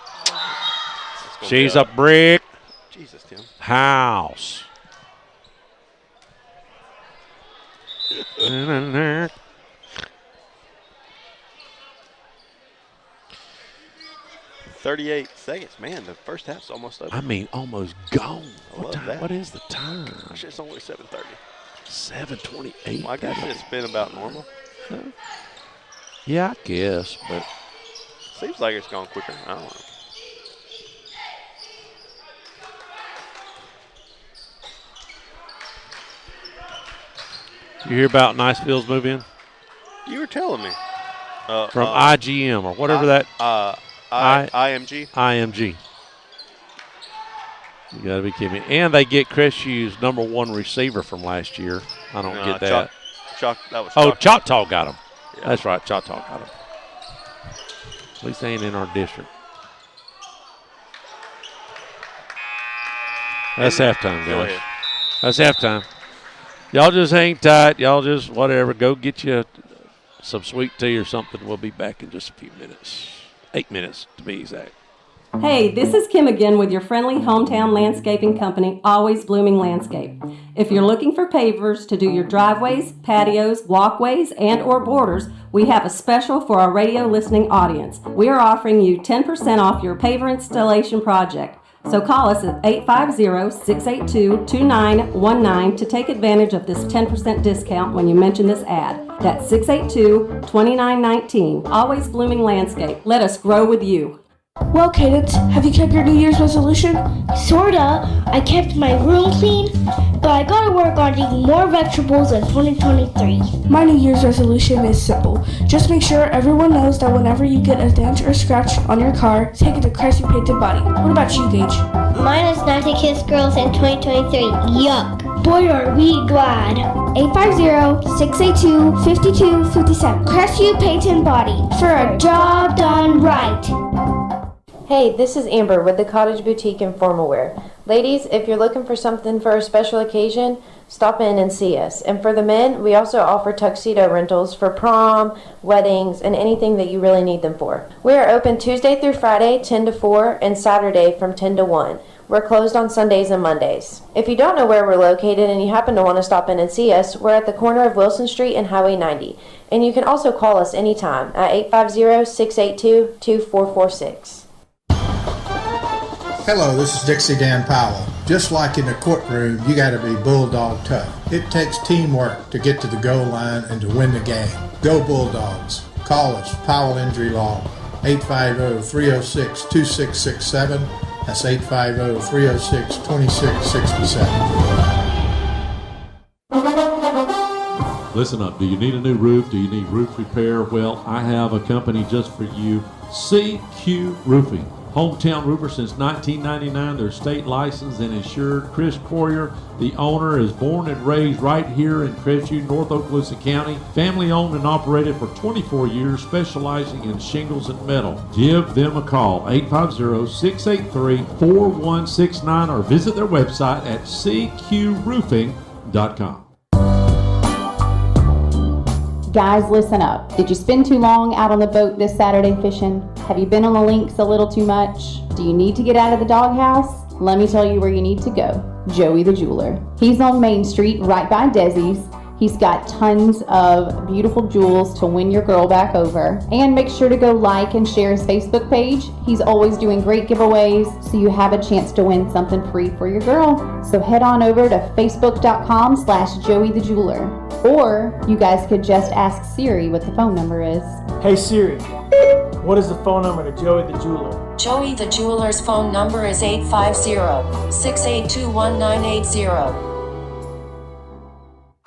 Speaker 3: She's a brick.
Speaker 4: Jesus, Tim.
Speaker 3: House.
Speaker 4: $38 seconds. Man, the first half's almost over.
Speaker 3: I mean, almost gone.
Speaker 4: That.
Speaker 3: What is the time?
Speaker 4: Gosh, it's only 7:30.
Speaker 3: 7:28.
Speaker 4: Well, I guess it's been about normal.
Speaker 3: Yeah, I guess, but
Speaker 4: seems like it's gone quicker. I don't know.
Speaker 3: You hear about Niceville's move in?
Speaker 4: You were telling me.
Speaker 3: From IGM or whatever that.
Speaker 4: IMG.
Speaker 3: IMG. You got to be kidding me. And they get Crestview's #1 receiver from last year. I don't get that. Choctaw got him. Yeah. That's right. Choctaw got him. At least they ain't in our district. That's halftime, guys. That's halftime. Y'all just hang tight. Y'all just whatever. Go get you some sweet tea or something. We'll be back in just a few minutes. 8 minutes to be exact.
Speaker 13: Hey, this is Kim again with your friendly hometown landscaping company, Always Blooming Landscape. If you're looking for pavers to do your driveways, patios, walkways, and or borders, we have a special for our radio listening audience. We are offering you 10% off your paver installation project. So call us at 850-682-2919 to take advantage of this 10% discount when you mention this ad. That's 682-2919. Always Blooming Landscape. Let us grow with you.
Speaker 14: Well, Cadence, have you kept your New Year's resolution? Sorta. I kept my room clean, but I gotta work on eating more vegetables in 2023. My New Year's resolution is simple. Just make sure everyone knows that whenever you get a dent or scratch on your car, take it to Crestview Painted Body. What about you, Gage?
Speaker 15: Mine is not to kiss girls in 2023. Yuck.
Speaker 14: Boy, are we glad. 850-682-5257. Crestview Paint and Body for a job done right.
Speaker 16: Hey, this is Amber with the Cottage Boutique in Formal Wear. Ladies, if you're looking for something for a special occasion, stop in and see us. And for the men, we also offer tuxedo rentals for prom, weddings, and anything that you really need them for. We are open Tuesday through Friday, 10 to 4, and Saturday from 10 to 1. We're closed on Sundays and Mondays. If you don't know where we're located and you happen to want to stop in and see us, we're at the corner of Wilson Street and Highway 90. And you can also call us anytime at 850-682-2446.
Speaker 6: Hello, this is Dixie Dan Powell. Just like in the courtroom, you got to be bulldog tough. It takes teamwork to get to the goal line and to win the game. Go Bulldogs. Call us, Powell Injury Law, 850-306-2667. That's 850-306-2667.
Speaker 7: Listen up. Do you need a new roof? Do you need roof repair? Well, I have a company just for you, CQ Roofing. Hometown roofer since 1999. They're state licensed and insured. Chris Courier, the owner, is born and raised right here in Crestview, North Okaloosa County. Family owned and operated for 24 years, specializing in shingles and metal. Give them a call, 850-683-4169, or visit their website at cqroofing.com.
Speaker 8: Guys, listen up. Did you spend too long out on the boat this Saturday fishing? Have you been on the links a little too much? Do you need to get out of the doghouse? Let me tell you where you need to go. Joey the Jeweler. He's on Main Street right by Desi's. He's got tons of beautiful jewels to win your girl back over. And make sure to go like and share his Facebook page. He's always doing great giveaways, so you have a chance to win something free for your girl. So head on over to facebook.com/Joey the Jeweler. Or you guys could just ask Siri what the phone number is.
Speaker 9: Hey Siri, what is the phone number to Joey the Jeweler?
Speaker 10: Joey the Jeweler's phone number is 850-682-1980.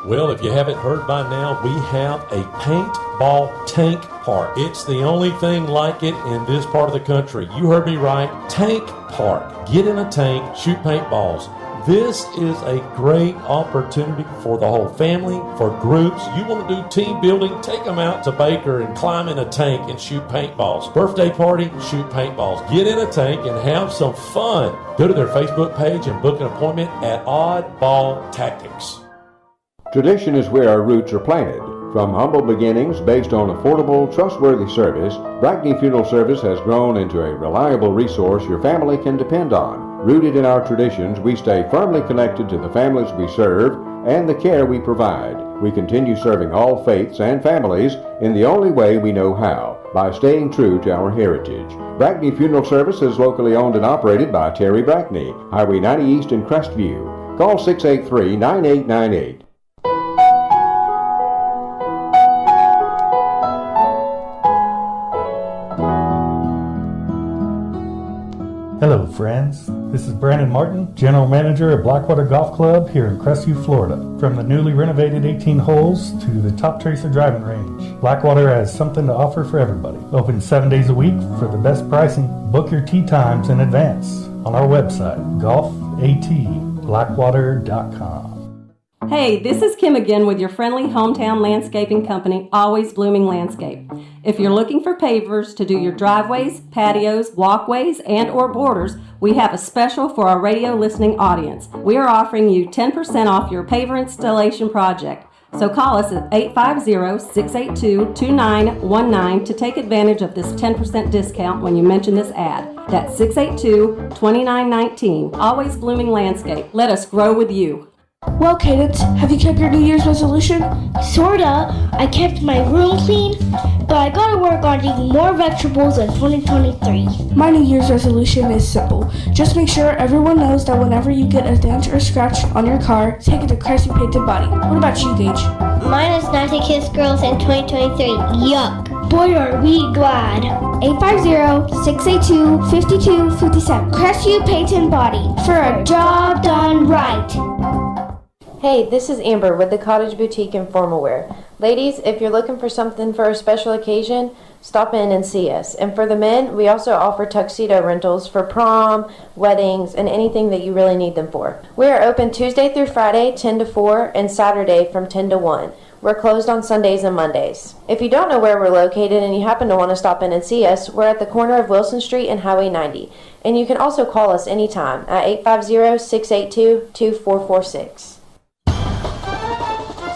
Speaker 7: Well, if you haven't heard by now, we have a paintball tank park. It's the only thing like it in this part of the country. You heard me right. Tank park. Get in a tank, shoot paintballs. This is a great opportunity for the whole family, for groups. You want to do team building, take them out to Baker and climb in a tank and shoot paintballs. Birthday party, shoot paintballs. Get in a tank and have some fun. Go to their Facebook page and book an appointment at Oddball Tactics.
Speaker 11: Tradition is where our roots are planted. From humble beginnings based on affordable, trustworthy service, Brackney Funeral Service has grown into a reliable resource your family can depend on. Rooted in our traditions, we stay firmly connected to the families we serve and the care we provide. We continue serving all faiths and families in the only way we know how, by staying true to our heritage. Brackney Funeral Service is locally owned and operated by Terry Brackney, Highway 90 East in Crestview. Call 683-9898.
Speaker 12: Hello friends, this is Brandon Martin, General Manager at Blackwater Golf Club here in Crestview, Florida. From the newly renovated 18 holes to the Top Tracer driving range, Blackwater has something to offer for everybody. Open 7 days a week for the best pricing. Book your tee times in advance on our website, golfatblackwater.com.
Speaker 13: Hey, this is Kim again with your friendly hometown landscaping company, Always Blooming Landscape. If you're looking for pavers to do your driveways, patios, walkways, and or borders, we have a special for our radio listening audience. We are offering you 10% off your paver installation project. So call us at 850-682-2919 to take advantage of this 10% discount when you mention this ad. That's 682-2919. Always Blooming Landscape. Let us grow with you.
Speaker 14: Well, Cadence, have you kept your New Year's resolution? Sorta. I kept my room clean, but I gotta work on eating more vegetables in 2023.
Speaker 17: My New Year's resolution is simple. Just make sure everyone knows that whenever you get a dent or scratch on your car, take it to Crestview Paint and Body. What about you, Gage?
Speaker 15: Mine is not to kiss girls in 2023. Yuck.
Speaker 14: Boy, are we glad. 850-682-5257. Crestview Paint and Body for a job done right.
Speaker 16: Hey, this is Amber with the Cottage Boutique in Formal Wear. Ladies, if you're looking for something for a special occasion, stop in and see us. And for the men, we also offer tuxedo rentals for prom, weddings, and anything that you really need them for. We are open Tuesday through Friday, 10 to 4, and Saturday from 10 to 1. We're closed on Sundays and Mondays. If you don't know where we're located and you happen to want to stop in and see us, we're at the corner of Wilson Street and Highway 90. And you can also call us anytime at 850-682-2446.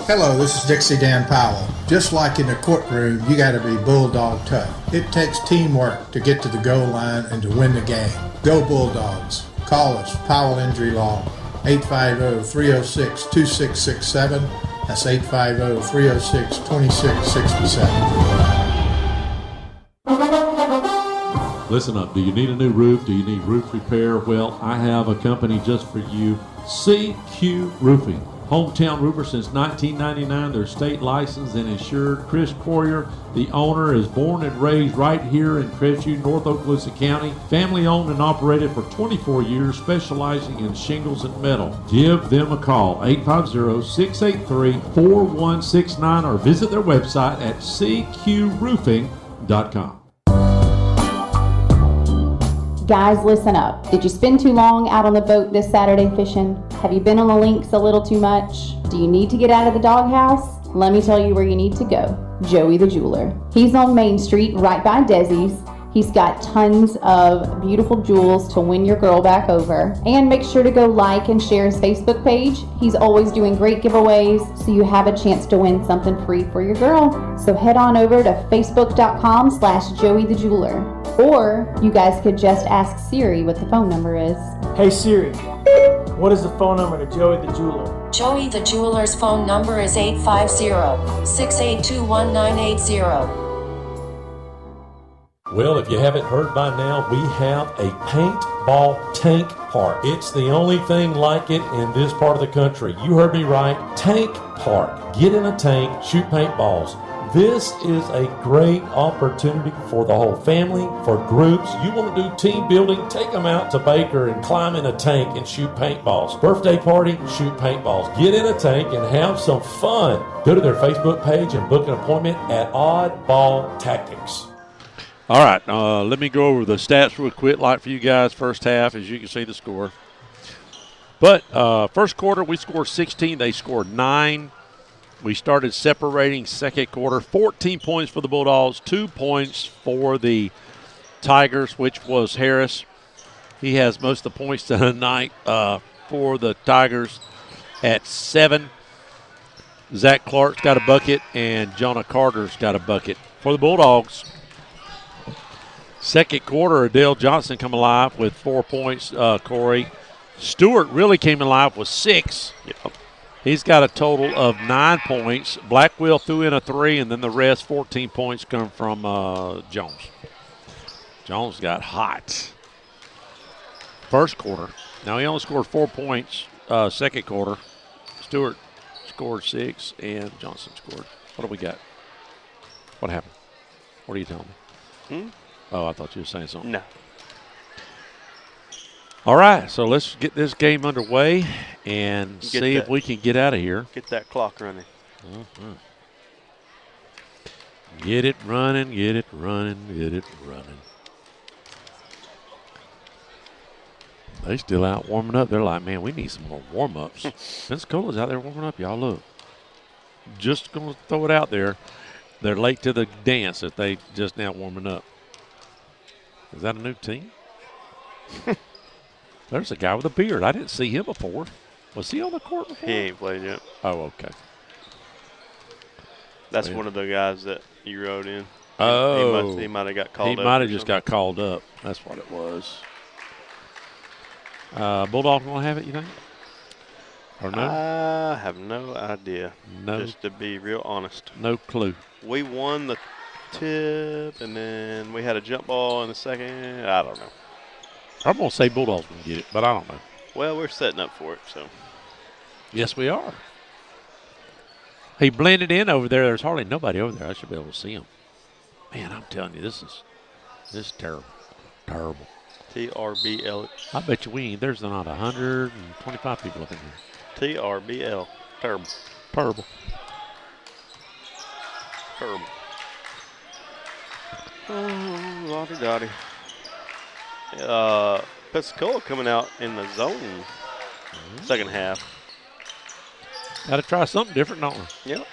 Speaker 6: Hello, this is Dixie Dan Powell. Just like in the courtroom, you got to be bulldog tough. It takes teamwork to get to the goal line and to win the game. Go Bulldogs. Call us, Powell Injury Law, 850-306-2667. That's 850-306-2667.
Speaker 7: Listen up. Do you need a new roof? Do you need roof repair? Well, I have a company just for you, CQ Roofing. Hometown roofer since 1999. They're state licensed and insured. Chris Poirier, the owner, is born and raised right here in Crestview, North Okaloosa County. Family owned and operated for 24 years, specializing in shingles and metal. Give them a call, 850-683-4169, or visit their website at cqroofing.com.
Speaker 8: Guys, listen up. Did you spend too long out on the boat this Saturday fishing? Have you been on the links a little too much? Do you need to get out of the doghouse? Let me tell you where you need to go. Joey the Jeweler. He's on Main Street right by Desi's. He's got tons of beautiful jewels to win your girl back over. And make sure to go like and share his Facebook page. He's always doing great giveaways, so you have a chance to win something free for your girl. So head on over to facebook.com/Joey the Jeweler. Or you guys could just ask Siri what the phone number is.
Speaker 9: Hey Siri, what is the phone number to Joey the Jeweler?
Speaker 10: Joey the Jeweler's phone number is 850-682-1980.
Speaker 7: Well, if you haven't heard by now, we have a paintball tank park. It's the only thing like it in this part of the country. You heard me right. Tank park. Get in a tank, shoot paintballs. This is a great opportunity for the whole family, for groups. You want to do team building, take them out to Baker and climb in a tank and shoot paintballs. Birthday party, shoot paintballs. Get in a tank and have some fun. Go to their Facebook page and book an appointment at Oddball Tactics.
Speaker 3: All right, let me go over the stats real quick, like for you guys. First half, as you can see the score. But first quarter, we scored 16. They scored 9. We started separating second quarter. 14 points for the Bulldogs, 2 points for the Tigers, which was Harris. He has most of the points tonight for the Tigers at 7. Zach Clark's got a bucket, and Jonah Carter's got a bucket. For the Bulldogs, second quarter, Adele Johnson come alive with 4 points. Corey Stewart really came alive with 6.
Speaker 4: Yep.
Speaker 3: He's got a total of 9 points. Blackwell threw in a 3, and then the rest, 14 points, come from Jones. Jones got hot. First quarter. Now he only scored 4 points second quarter. Stewart scored 6, and Johnson scored. What do we got? What happened? What are you telling me? Oh, I thought you were saying something.
Speaker 4: No.
Speaker 3: All right, so let's get this game underway and see if we can get out of here.
Speaker 4: Get that clock running.
Speaker 3: Get it running, get it running, get it running. They still out warming up. They're like, man, we need some more warm-ups. Pensacola's out there warming up, y'all. Look. Just going to throw it out there. They're late to the dance if they just now warming up. Is that a new team? There's a guy with a beard. I didn't see him before. Was he on the court before?
Speaker 4: He ain't played yet.
Speaker 3: Oh, okay.
Speaker 4: That's one of the guys that you wrote in.
Speaker 3: Oh.
Speaker 4: He might have got called up.
Speaker 3: He might have just got called up. That's what it was. Bulldogs going to have it, you think? Or no?
Speaker 4: I have no idea.
Speaker 3: No.
Speaker 4: Just to be real honest.
Speaker 3: No clue.
Speaker 4: We won the tip, and then we had a jump ball in the second. I don't know.
Speaker 3: I'm going to say Bulldogs going to get it, but I don't know.
Speaker 4: Well, we're setting up for it, so.
Speaker 3: Yes, we are. He blended in over there. There's hardly nobody over there. I should be able to see him. Man, I'm telling you, this is terrible. Terrible.
Speaker 4: TRBL.
Speaker 3: I bet you there's not 125 people up in here.
Speaker 4: TRBL. Terrible.
Speaker 3: Terrible.
Speaker 4: Terrible. Oh, lottie dottie. Pensacola coming out in the zone second half.
Speaker 3: Got to try something different, don't we?
Speaker 4: Yep.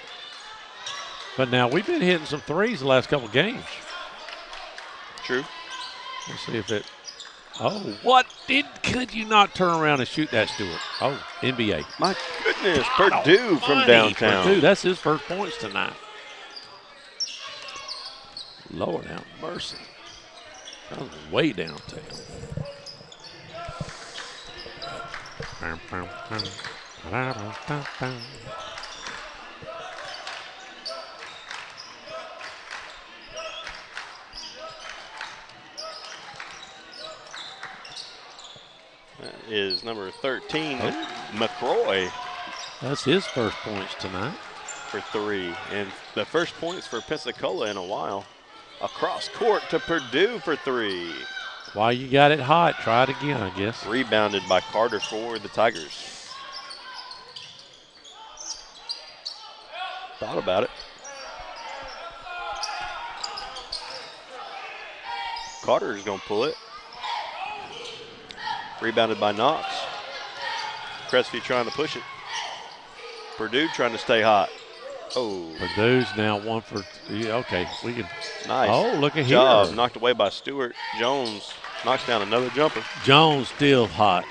Speaker 3: But now we've been hitting some threes the last couple of games.
Speaker 4: True.
Speaker 3: Let's see if it. Oh, could you not turn around and shoot that, Stewart? Oh, NBA.
Speaker 4: My goodness, Purdue from downtown.
Speaker 3: Purdue, that's his first points tonight. Lord have mercy. That was way downtown.
Speaker 4: That is number 13, McCroy.
Speaker 3: That's his first points tonight.
Speaker 4: For 3. And the first points for Pensacola in a while. Across court to Purdue for 3.
Speaker 3: While you got it hot, try it again, I guess.
Speaker 4: Rebounded by Carter for the Tigers. Thought about it. Carter is going to pull it. Rebounded by Knox. Crestview trying to push it. Purdue trying to stay hot. Oh.
Speaker 3: Purdue's now 1 for 3. Okay, we can.
Speaker 4: Nice.
Speaker 3: Oh, look at
Speaker 4: job.
Speaker 3: here.
Speaker 4: Knocked away by Stewart. Jones knocks down another jumper.
Speaker 3: Jones still hot.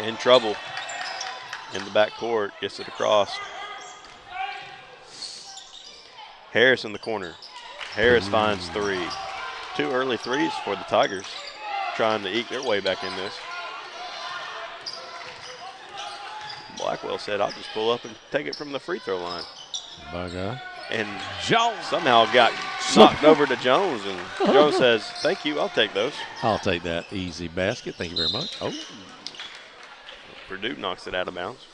Speaker 4: In trouble in the backcourt. Gets it across. Harris in the corner. Harris finds 3. 2 early threes for the Tigers. Trying to eke their way back in this. Blackwell said, I'll just pull up and take it from the free throw line.
Speaker 3: Bugger.
Speaker 4: And
Speaker 3: Jones
Speaker 4: somehow got knocked over to Jones, and Jones says, thank you, I'll take those.
Speaker 3: I'll take that easy basket. Thank you very much. Oh.
Speaker 4: Purdue knocks it out of bounds.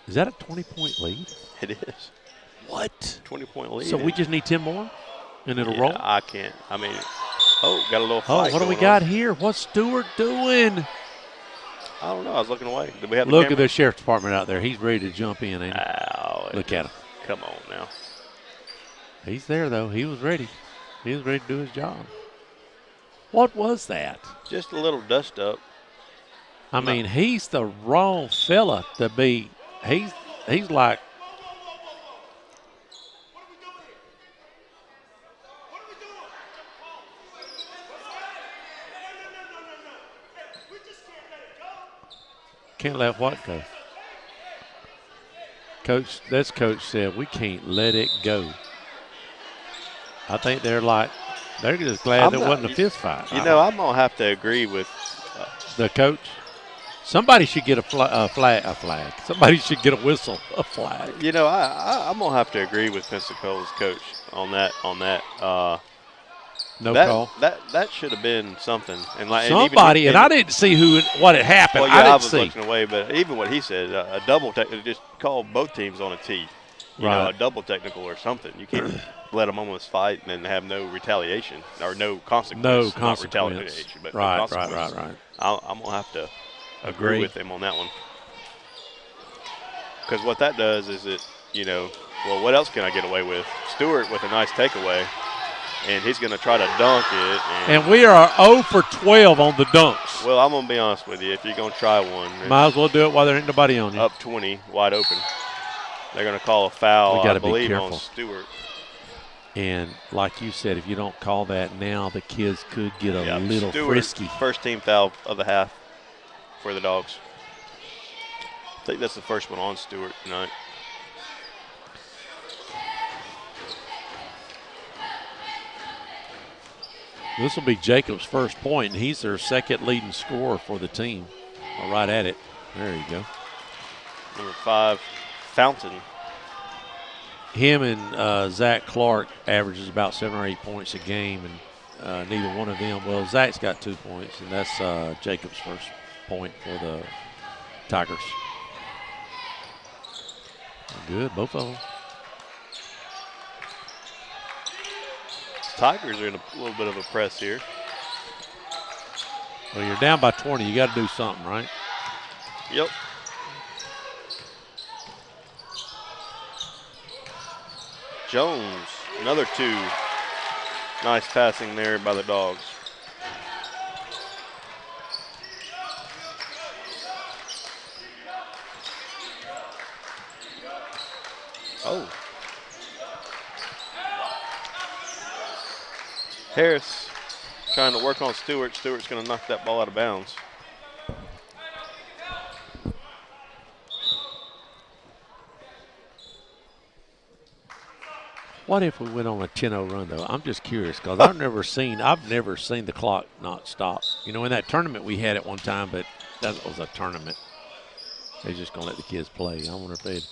Speaker 3: Is that a 20-point lead?
Speaker 4: It is.
Speaker 3: What?
Speaker 4: 20-point lead.
Speaker 3: So we just need 10 more, and it'll
Speaker 4: yeah,
Speaker 3: roll?
Speaker 4: I can't. I mean, got a little fight.
Speaker 3: Oh, what do we got here? What's Stewart doing?
Speaker 4: I don't know. I was looking away. Did we have
Speaker 3: Look at the sheriff's department out there. He's ready to jump in, ain't he?
Speaker 4: Ow,
Speaker 3: look at him.
Speaker 4: Come on now.
Speaker 3: He's there, though. He was ready. He was ready to do his job. What was that?
Speaker 4: Just a little dust up.
Speaker 3: I mean, he's the wrong fella to be. He's like. Can't let what go? Coach said, we can't let it go. I think they're just glad there wasn't a fist fight.
Speaker 4: I'm going to have to agree with
Speaker 3: the coach. Somebody should get a flag. Somebody should get a whistle, a flag.
Speaker 4: I'm going to have to agree with Pensacola's coach on that.
Speaker 3: Call.
Speaker 4: That should have been something. And
Speaker 3: somebody, and I didn't see what had happened.
Speaker 4: Well, yeah, I was
Speaker 3: see.
Speaker 4: looking away, but even what he said, a double technical, just call both teams on a tee. You know, a double technical or something. You can't let them almost fight and then have no retaliation or no consequence.
Speaker 3: No consequence.
Speaker 4: Not retaliation, but
Speaker 3: right,
Speaker 4: no consequence.
Speaker 3: Right.
Speaker 4: I'm going to have to agree with him on that one. Because what that does is what else can I get away with? Stewart with a nice takeaway. And he's going to try to dunk it.
Speaker 3: And we are 0 for 12 on the dunks.
Speaker 4: Well, I'm going to be honest with you. If you're going to try one.
Speaker 3: Might as well do it while there ain't nobody on you.
Speaker 4: Up 20, wide open. They're going to call a foul, I believe, on Stewart.
Speaker 3: And like you said, if you don't call that now, the kids could get a little
Speaker 4: Stewart,
Speaker 3: frisky.
Speaker 4: First team foul of the half for the Dogs. I think that's the first one on Stewart tonight.
Speaker 3: This will be Jacob's first point, and he's their second leading scorer for the team. Right at it. There you go.
Speaker 4: Number 5, Fountain.
Speaker 3: Him and Zach Clark averages about 7 or 8 points a game, and neither one of them. Well, Zach's got 2 points, and that's Jacob's first point for the Tigers. Good, both of them.
Speaker 4: Tigers are in a little bit of a press here.
Speaker 3: Well, you're down by 20. You got to do something, right?
Speaker 4: Yep. Jones, another 2. Nice passing there by the Dogs. Oh. Harris trying to work on Stewart. Stewart's going to knock that ball out of bounds.
Speaker 3: What if we went on a 10-0 run, though? I'm just curious because I've never seen the clock not stop. You know, in that tournament we had at one time, but that was a tournament. They're just going to let the kids play. I wonder if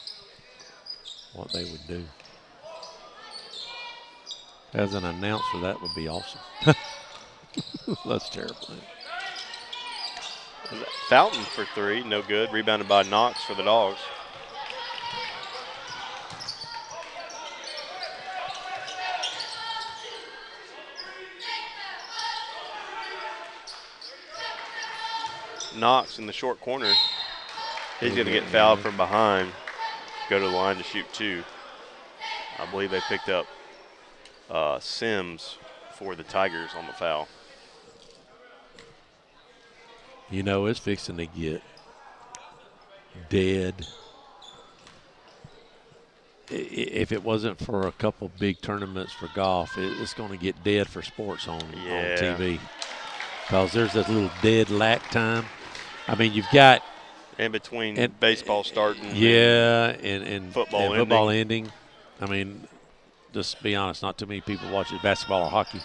Speaker 3: what they would do. As an announcer, that would be awesome. That's terrifying.
Speaker 4: Fountain for 3, no good. Rebounded by Knox for the Dogs. Knox in the short corner. He's going to get fouled from behind. Go to the line to shoot 2. I believe they picked up Sims for the Tigers on the foul.
Speaker 3: You know, it's fixing to get dead. If it wasn't for a couple big tournaments for golf, it's going to get dead for sports on TV. Because there's this little dead lack time. I mean, you've got
Speaker 4: in between baseball starting,
Speaker 3: and
Speaker 4: football
Speaker 3: ending. I mean, just be honest, not too many people watch basketball or hockey,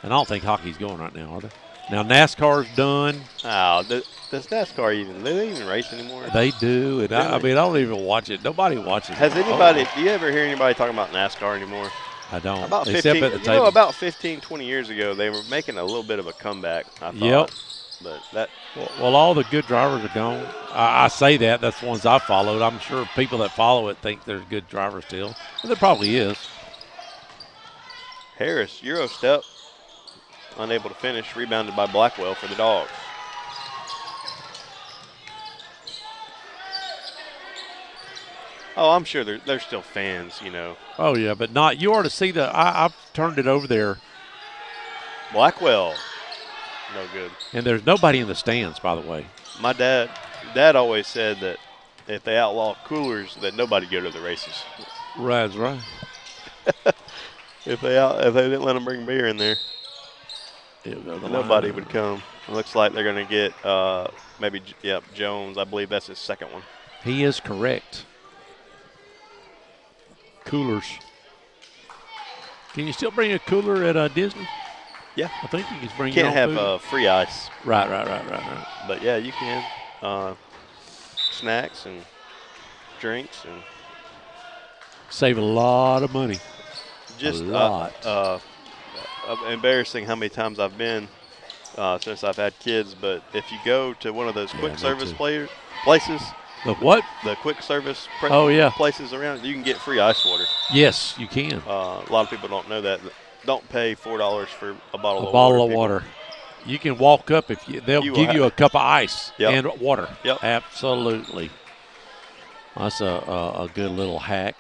Speaker 3: and I don't think hockey's going right now, are they? Now NASCAR's done.
Speaker 4: Oh, does NASCAR do they even race anymore?
Speaker 3: They do, and I mean, I don't even watch it. Nobody watches.
Speaker 4: Has anybody? Do you ever hear anybody talking about NASCAR anymore?
Speaker 3: I don't.
Speaker 4: About 15, about 15, 20 years ago, they were making a little bit of a comeback, I thought.
Speaker 3: Yep.
Speaker 4: But that
Speaker 3: well, all the good drivers are gone. I say that. That's the ones I followed. I'm sure people that follow it think there's good drivers still. And there probably is.
Speaker 4: Harris, Euro step. Unable to finish. Rebounded by Blackwell for the Dogs. Oh, I'm sure they're still fans, you know.
Speaker 3: Oh, yeah, but not – you ought to see I've turned it over there.
Speaker 4: Blackwell. No good.
Speaker 3: And there's nobody in the stands, by the way.
Speaker 4: My dad always said that if they outlaw coolers, that nobody go to the races.
Speaker 3: Right, that's right.
Speaker 4: If they didn't let them bring beer in there, nobody would come. It looks like they're going to get Jones. I believe that's his second one.
Speaker 3: He is correct. Coolers. Can you still bring a cooler at Disney?
Speaker 4: Yeah.
Speaker 3: I think you can bring
Speaker 4: Can't
Speaker 3: your own
Speaker 4: have free ice.
Speaker 3: Right.
Speaker 4: But, yeah, you can. Snacks and drinks. And
Speaker 3: save a lot of money.
Speaker 4: Just
Speaker 3: a lot.
Speaker 4: Embarrassing how many times I've been since I've had kids. But if you go to one of those quick service places.
Speaker 3: The what?
Speaker 4: The quick service places around, you can get free ice water.
Speaker 3: Yes, you can.
Speaker 4: A lot of people don't know that. Don't pay $4 for a bottle of water.
Speaker 3: You can walk up they'll give you a cup of ice and water.
Speaker 4: Yep.
Speaker 3: Absolutely. That's a good little hack.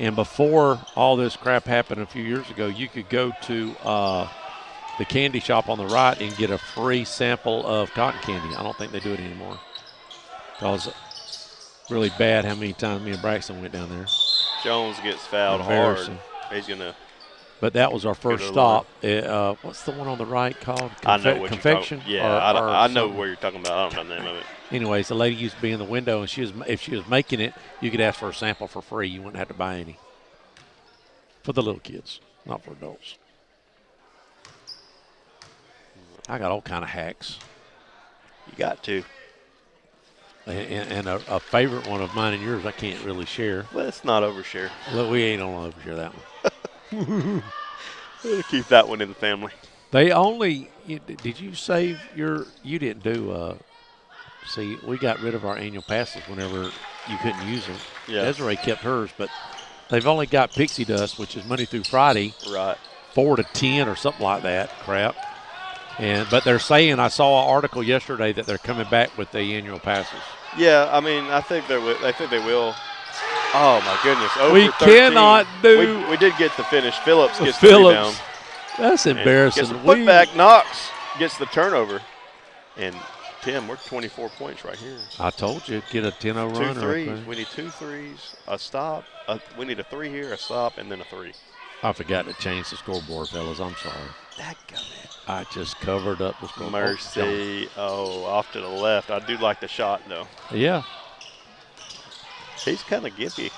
Speaker 3: And before all this crap happened a few years ago, you could go to the candy shop on the right and get a free sample of cotton candy. I don't think they do it anymore. Because really bad how many times me and Braxton went down there.
Speaker 4: Jones gets fouled hard. He's going to.
Speaker 3: But that was our first stop. What's the one on the right called?
Speaker 4: I know what
Speaker 3: Confection?
Speaker 4: You're talking about. I know where you're talking about. I don't know the name of it.
Speaker 3: Anyways, the lady used to be in the window, and if she was making it, you could ask for a sample for free. You wouldn't have to buy any. For the little kids, not for adults. I got all kind of hacks.
Speaker 4: You got to.
Speaker 3: And a favorite one of mine and yours I can't really share.
Speaker 4: Let's not overshare.
Speaker 3: Look, we ain't gonna overshare that one.
Speaker 4: We'll keep that one in the family.
Speaker 3: They only did you save you didn't do see, we got rid of our annual passes whenever you couldn't use them.
Speaker 4: Yeah.
Speaker 3: Desiree kept hers, but they've only got Pixie Dust, which is Monday through Friday.
Speaker 4: Right.
Speaker 3: 4 to 10 or something like that crap. But they're saying, I saw an article yesterday that they're coming back with the annual passes.
Speaker 4: Yeah, I mean, I think they will. Oh, my goodness.
Speaker 3: We cannot do.
Speaker 4: We did get the finish. Phillips gets the rebound.
Speaker 3: That's embarrassing.
Speaker 4: Gets the putback. Knox gets the turnover. And, Tim, we're 24 points right here.
Speaker 3: I told you, get a 10-0 run.
Speaker 4: 2 threes. We need 2 threes, a stop. We need a 3 here, a stop, and then a 3.
Speaker 3: I forgot to change the scoreboard, fellas. I'm sorry. I just covered up the scoreboard.
Speaker 4: Mercy. Oh, off to the left. I do like the shot, though.
Speaker 3: Yeah.
Speaker 4: He's kind of gimpy.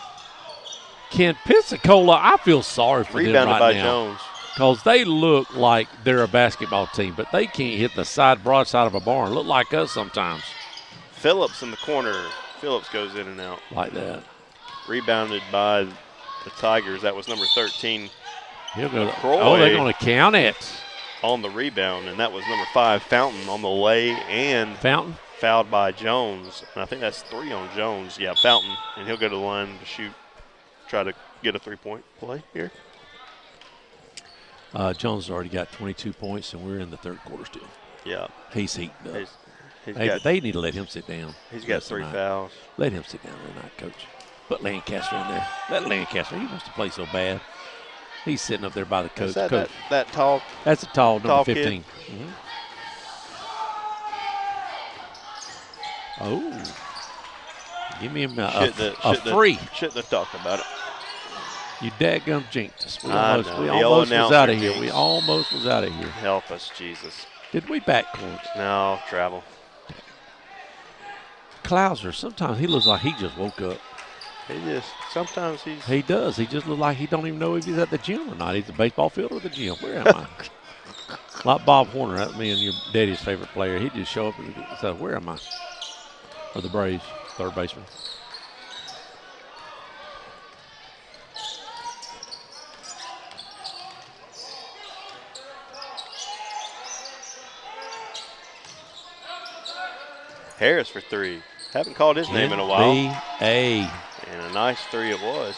Speaker 3: Ken, Pensacola, I feel sorry for them
Speaker 4: Rebounded
Speaker 3: right
Speaker 4: by
Speaker 3: now.
Speaker 4: Jones.
Speaker 3: Because they look like they're a basketball team, but they can't hit the broadside of a barn. Look like us sometimes.
Speaker 4: Phillips in the corner. Phillips goes in and out.
Speaker 3: Like that.
Speaker 4: Rebounded by the Tigers. That was number 13.
Speaker 3: He'll go.
Speaker 4: McCroy
Speaker 3: They're going to count it.
Speaker 4: On the rebound, and that was number 5, Fountain, on the lay, and
Speaker 3: Fountain
Speaker 4: fouled by Jones. And I think that's 3 on Jones. Yeah, Fountain, and he'll go to the line to shoot, try to get a 3-point play here.
Speaker 3: Jones has already got 22 points, and we're in the third quarter still.
Speaker 4: Yeah.
Speaker 3: He's heating up.
Speaker 4: But
Speaker 3: they need to let him sit down.
Speaker 4: He's got 3 fouls.
Speaker 3: Let him sit down tonight, Coach. Put Lancaster in there. Let Lancaster. He wants to play so bad. He's sitting up there by the coach.
Speaker 4: Is that tall?
Speaker 3: That's a tall number 15.
Speaker 4: Mm-hmm.
Speaker 3: Oh. Give me a free.
Speaker 4: Shouldn't have talked about it.
Speaker 3: You dadgum jinxed us. We
Speaker 4: know.
Speaker 3: almost was out of here. We almost was out of here.
Speaker 4: Help us, Jesus.
Speaker 3: Did we backcourt?
Speaker 4: No, travel.
Speaker 3: Clouser, sometimes he looks like he just woke up.
Speaker 4: Sometimes
Speaker 3: he does. He just looks like he don't even know if he's at the gym or not. He's at the baseball field or the gym. Where am I? Like Bob Horner, that's me and your daddy's favorite player. He'd just show up and say, where am I? Or the Braves, third baseman.
Speaker 4: Harris for 3. Haven't called his name in a while.
Speaker 3: NBA.
Speaker 4: And a nice 3 it was.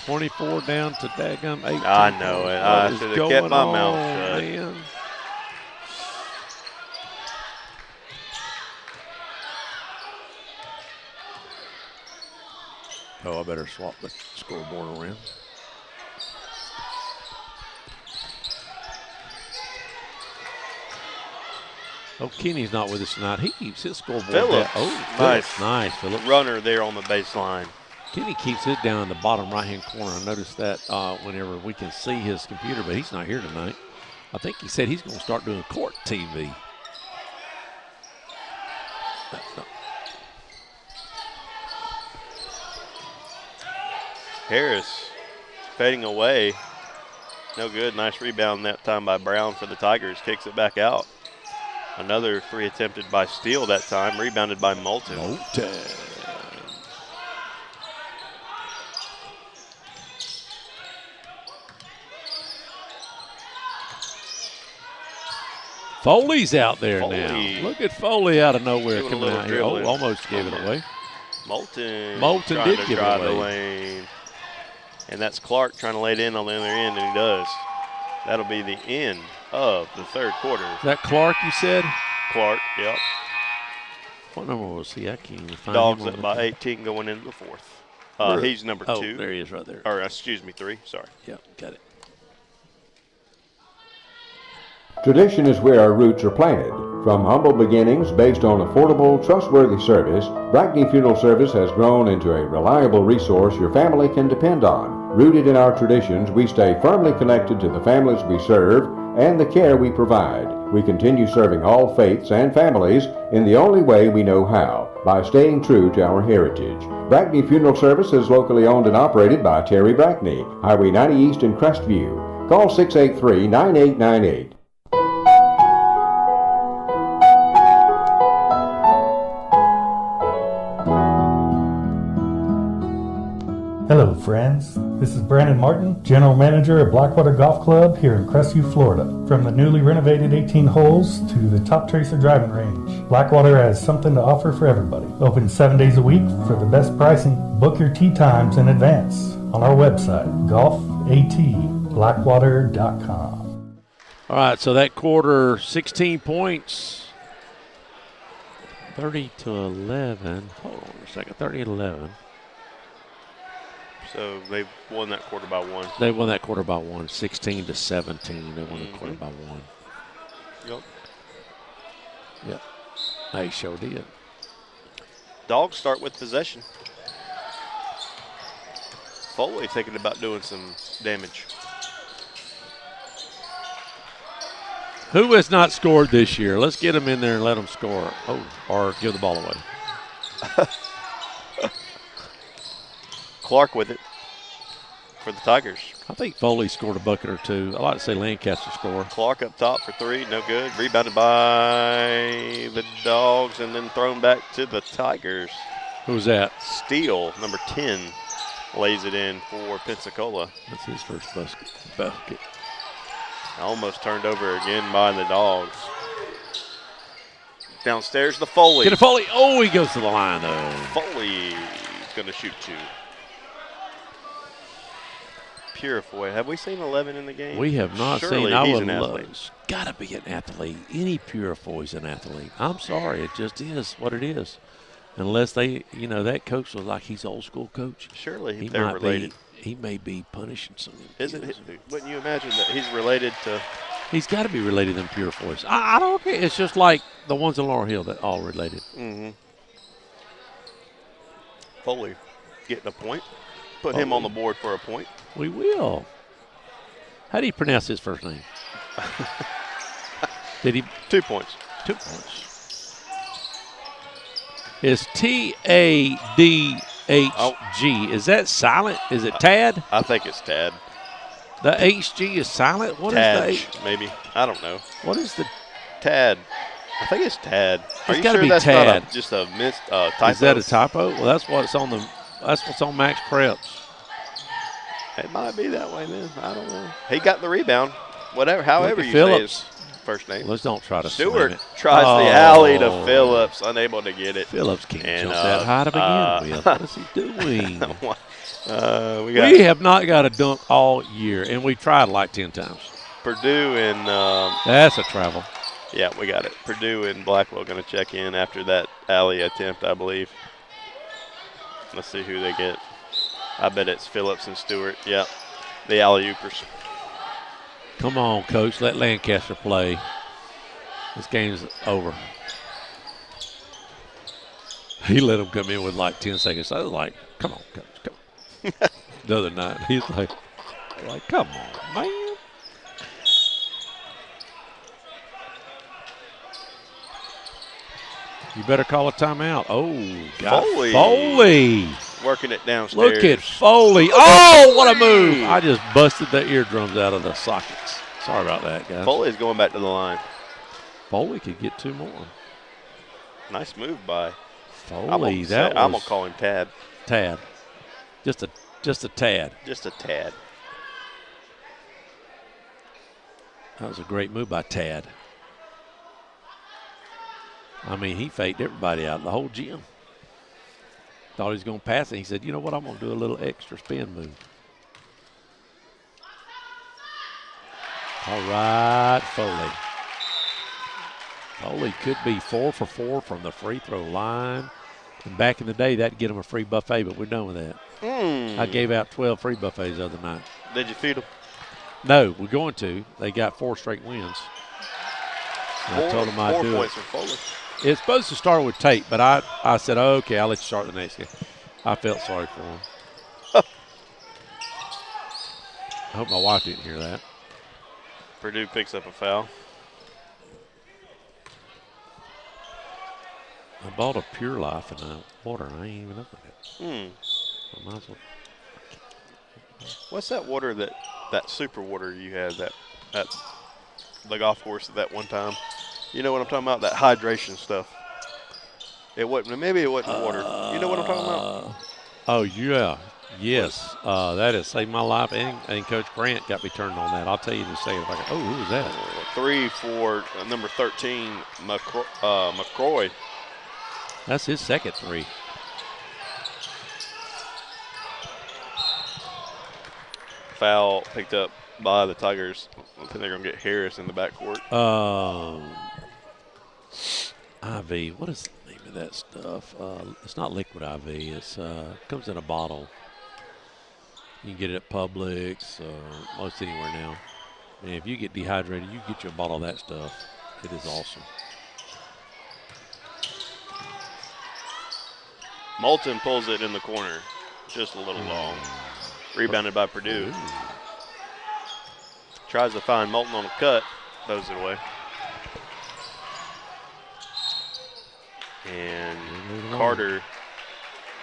Speaker 3: 24 down to daggum 18.
Speaker 4: I know it. I should have kept my mouth shut.
Speaker 3: Man. Oh, I better swap the scoreboard around. Oh, Kenny's not with us tonight. He keeps his scoreboard
Speaker 4: Phillips.
Speaker 3: down. Oh, nice, Phillips.
Speaker 4: Runner there on the baseline.
Speaker 3: Kenny keeps his down in the bottom right-hand corner. I noticed that whenever we can see his computer, but he's not here tonight. I think he said he's going to start doing court TV.
Speaker 4: Harris fading away. No good. Nice rebound that time by Brown for the Tigers. Kicks it back out. Another 3 attempted by Steele that time. Rebounded by Moulton.
Speaker 3: Foley's out there now. Look at Foley out of nowhere coming out here. Oh, almost gave it away.
Speaker 4: Moulton
Speaker 3: did give it
Speaker 4: drive
Speaker 3: away.
Speaker 4: the lane. And that's Clark trying to lay it in on the other end, and he does. That'll be the end of the third quarter.
Speaker 3: Is that Clark you said?
Speaker 4: Clark, yep.
Speaker 3: What number was he? I can't even find
Speaker 4: Dogs
Speaker 3: him.
Speaker 4: up by 18 going into the fourth. He's number 2.
Speaker 3: Oh, there he is right there.
Speaker 4: Or, excuse me, 3. Sorry.
Speaker 3: Yep, got it.
Speaker 11: Tradition is where our roots are planted. From humble beginnings based on affordable, trustworthy service, Brackney Funeral Service has grown into a reliable resource your family can depend on. Rooted in our traditions, we stay firmly connected to the families we serve and the care we provide. We continue serving all faiths and families in the only way we know how, by staying true to our heritage. Brackney Funeral Service is locally owned and operated by Terry Brackney, Highway 90 East in Crestview. Call 683-9898.
Speaker 12: Hello friends, this is Brandon Martin, General Manager at Blackwater Golf Club here in Crestview, Florida. From the newly renovated 18 holes to the Top Tracer driving range, Blackwater has something to offer for everybody. Open 7 days a week for the best pricing. Book your tee times in advance on our website, golfatblackwater.com.
Speaker 3: All right, so that quarter, 16 points. 30-11. Hold on a second. 30-11.
Speaker 4: So they won that quarter by 1.
Speaker 3: They won that quarter by 1. 16-17. They won the quarter by 1.
Speaker 4: Yep.
Speaker 3: Yep. They sure did.
Speaker 4: Dogs start with possession. Foley thinking about doing some damage.
Speaker 3: Who has not scored this year? Let's get them in there and let them score. Oh, or give the ball away.
Speaker 4: Clark with it for the Tigers.
Speaker 3: I think Foley scored a bucket or two. I like to say Lancaster scored.
Speaker 4: Clark up top for 3, no good. Rebounded by the Dogs and then thrown back to the Tigers.
Speaker 3: Who's that?
Speaker 4: Steele, number 10, lays it in for Pensacola.
Speaker 3: That's his first bucket.
Speaker 4: Almost turned over again by the Dogs. Downstairs to Foley.
Speaker 3: Get a Foley. Oh, he goes to the line, though.
Speaker 4: Foley's going to shoot 2. Purifoy. Have we seen 11 in the game?
Speaker 3: We have not
Speaker 4: Surely
Speaker 3: seen.
Speaker 4: He's an athlete.
Speaker 3: Got to be an athlete. Any Purifoy's an athlete. I'm sorry. It just is what it is. Unless they, that coach was like he's old school coach.
Speaker 4: Surely they're related.
Speaker 3: He may be punishing some.
Speaker 4: Wouldn't you imagine that he's related to?
Speaker 3: He's got to be related to Purifoy's. I don't care. It's just like the ones in Laurel Hill that all related.
Speaker 4: Mm-hmm. Foley getting a point. Put him on the board for a point.
Speaker 3: We will. How do you pronounce his first name? Did he?
Speaker 4: 2 points.
Speaker 3: 2 points. It's T-A-D-H-G. Is that silent? Is it Tad?
Speaker 4: I think it's Tad.
Speaker 3: The H-G is silent? What
Speaker 4: Tad,
Speaker 3: is the H?
Speaker 4: maybe. I don't know.
Speaker 3: What is the?
Speaker 4: Tad. I think it's Tad. Are you
Speaker 3: gotta
Speaker 4: sure
Speaker 3: be
Speaker 4: that's
Speaker 3: Tad.
Speaker 4: not just a missed typo?
Speaker 3: Is that a typo? Well, that's what's on That's what's on Max Preps.
Speaker 4: It might be that way, then. I don't know. He got the rebound. However you say his first name.
Speaker 3: Let's don't try to
Speaker 4: Stewart
Speaker 3: swim it.
Speaker 4: tries the alley to Phillips, unable to get it.
Speaker 3: Phillips can't jump that high to begin with. What is he doing?
Speaker 4: We
Speaker 3: have not got a dunk all year, and we tried like 10 times.
Speaker 4: Purdue and
Speaker 3: that's a travel.
Speaker 4: Yeah, we got it. Purdue and Blackwell going to check in after that alley attempt, I believe. Let's see who they get. I bet it's Phillips and Stewart. Yep, the alley-oopers.
Speaker 3: Come on, Coach. Let Lancaster play. This game's over. He let him come in with like 10 seconds. I was like, come on, Coach, come on. The other night, he's like, come on, man. You better call a timeout. Oh, God. Foley.
Speaker 4: Working it downstairs.
Speaker 3: Look at Foley. Oh, what a move. I just busted the eardrums out of the sockets. Sorry about that, guys.
Speaker 4: Foley's going back to the line.
Speaker 3: Foley could get 2 more.
Speaker 4: Nice move by
Speaker 3: Foley.
Speaker 4: I'm going to call him Tad.
Speaker 3: Tad. Just a tad.
Speaker 4: Just a tad.
Speaker 3: That was a great move by Tad. I mean, he faked everybody out, the whole gym. Thought he was going to pass it. He said, you know what, I'm going to do a little extra spin move. All right, Foley. Foley could be 4 for 4 from the free throw line. And back in the day, that'd get him a free buffet, but we're done with that. I gave out 12 free buffets the other night.
Speaker 4: Did you feed them?
Speaker 3: No, we're going to. They got 4 straight wins. I told them I'd do
Speaker 4: 4
Speaker 3: it.
Speaker 4: points for Foley.
Speaker 3: It's supposed to start with Tate, but I said, oh, okay, I'll let you start the next game. I felt sorry for him. I hope my wife didn't hear that.
Speaker 4: Purdue picks up a foul.
Speaker 3: I bought a Pure Life and water, and I ain't even opened it. I might as well.
Speaker 4: What's that water that super water you had at the golf course at that one time? You know what I'm talking about? That hydration stuff. Maybe it wasn't water. You know what I'm talking about?
Speaker 3: Oh, yeah. Yes. That has saved my life, and Coach Grant got me turned on that. I'll tell you in a second if I can. Oh, who was that?
Speaker 4: 3 for number 13, McCroy.
Speaker 3: That's his second 3.
Speaker 4: Foul picked up by the Tigers. I think they're going to get Harris in the backcourt.
Speaker 3: Ivy, what is the name of of that stuff. It's not liquid IV. It's comes in a bottle. You can get it at Publix, most anywhere now. And if you get dehydrated, you get you a bottle of that stuff. It is awesome.
Speaker 4: Moulton pulls it in the corner, just a little long. Rebounded by Purdue.
Speaker 3: Ooh.
Speaker 4: Tries to find Moulton on a cut, throws it away. And Carter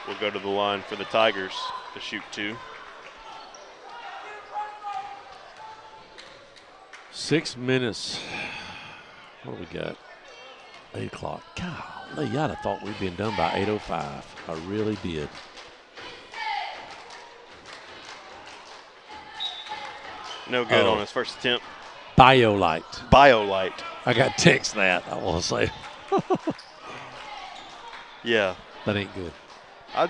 Speaker 4: will go to the line for the Tigers to shoot 2.
Speaker 3: 6 minutes. What do we got? 8 o'clock. Golly, I'd have thought we'd been done by 8:05. I really did.
Speaker 4: No good on his first attempt.
Speaker 3: BioLite.
Speaker 4: BioLite.
Speaker 3: I got text that, I want to say.
Speaker 4: Yeah.
Speaker 3: That ain't good.
Speaker 4: I'm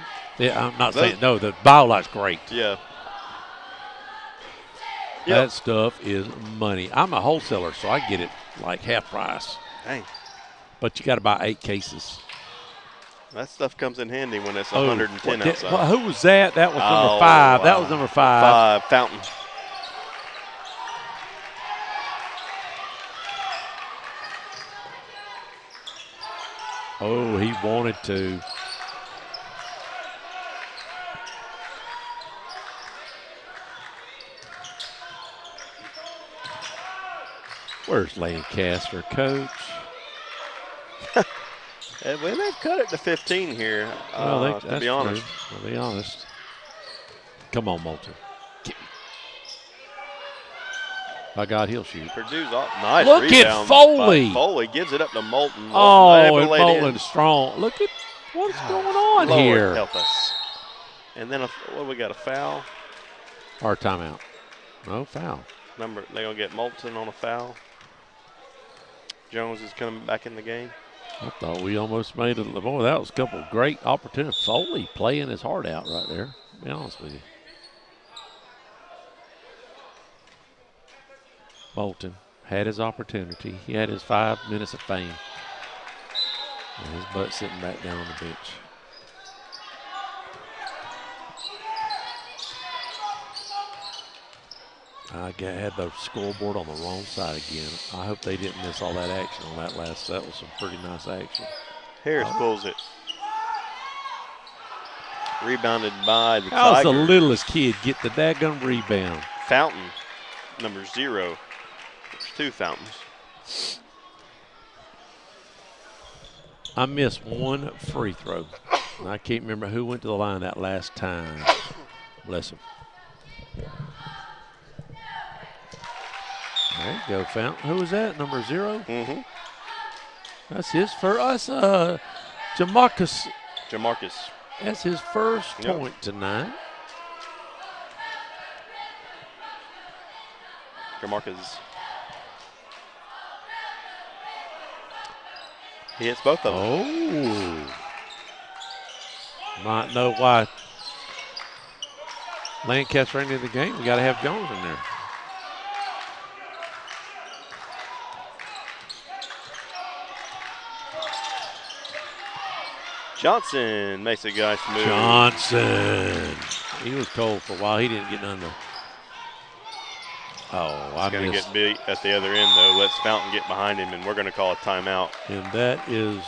Speaker 3: not saying no. The BioLite's great.
Speaker 4: Yeah.
Speaker 3: That stuff is money. I'm a wholesaler, so I get it like half price.
Speaker 4: Dang.
Speaker 3: But you got to buy 8 cases.
Speaker 4: That stuff comes in handy when it's 110 outside.
Speaker 3: Who was that? That was number 5. Wow. That was number 5.
Speaker 4: Fountain.
Speaker 3: Oh, he wanted to. Where's Lancaster, coach?
Speaker 4: Well, they've cut it to 15 here, to be honest.
Speaker 3: I'll be honest. Come on, Moulton. By God, he'll shoot.
Speaker 4: Purdue's off. Nice
Speaker 3: Look
Speaker 4: rebound.
Speaker 3: At Foley.
Speaker 4: Foley gives it up to Moulton.
Speaker 3: Oh, and Moulton's strong. Look at what's going on
Speaker 4: Lord
Speaker 3: here.
Speaker 4: Help us. And then, we got? A foul?
Speaker 3: Or a timeout. No foul.
Speaker 4: They're going to get Moulton on a foul. Jones is coming back in the game.
Speaker 3: I thought we almost made it. Boy, that was a couple of great opportunities. Foley playing his heart out right there, to be honest with you. Moulton had his opportunity. He had his 5 minutes of fame. And his butt sitting back down on the bench. I had the scoreboard on the wrong side again. I hope they didn't miss all that action on that last. That was some pretty nice action.
Speaker 4: Harris pulls it. Rebounded by the
Speaker 3: How's the
Speaker 4: Tigers.
Speaker 3: littlest kid get the daggum rebound?
Speaker 4: Fountain, number 0. There's 2 Fountains.
Speaker 3: I missed one free throw. And I can't remember who went to the line that last time. Bless him. There you go, Fountain. Who was that? Number 0?
Speaker 4: Mm-hmm.
Speaker 3: That's his first. Jamarcus. That's his first point tonight.
Speaker 4: Jamarcus. He hits both of them.
Speaker 3: Oh. Might know why Lancaster ain't in the game. We got to have Jones in there.
Speaker 4: Johnson makes a nice move.
Speaker 3: Johnson. He was cold for a while. He didn't get none of.
Speaker 4: He's going to get beat at the other end, though. Lets Fountain get behind him, and we're going to call a timeout.
Speaker 3: And that is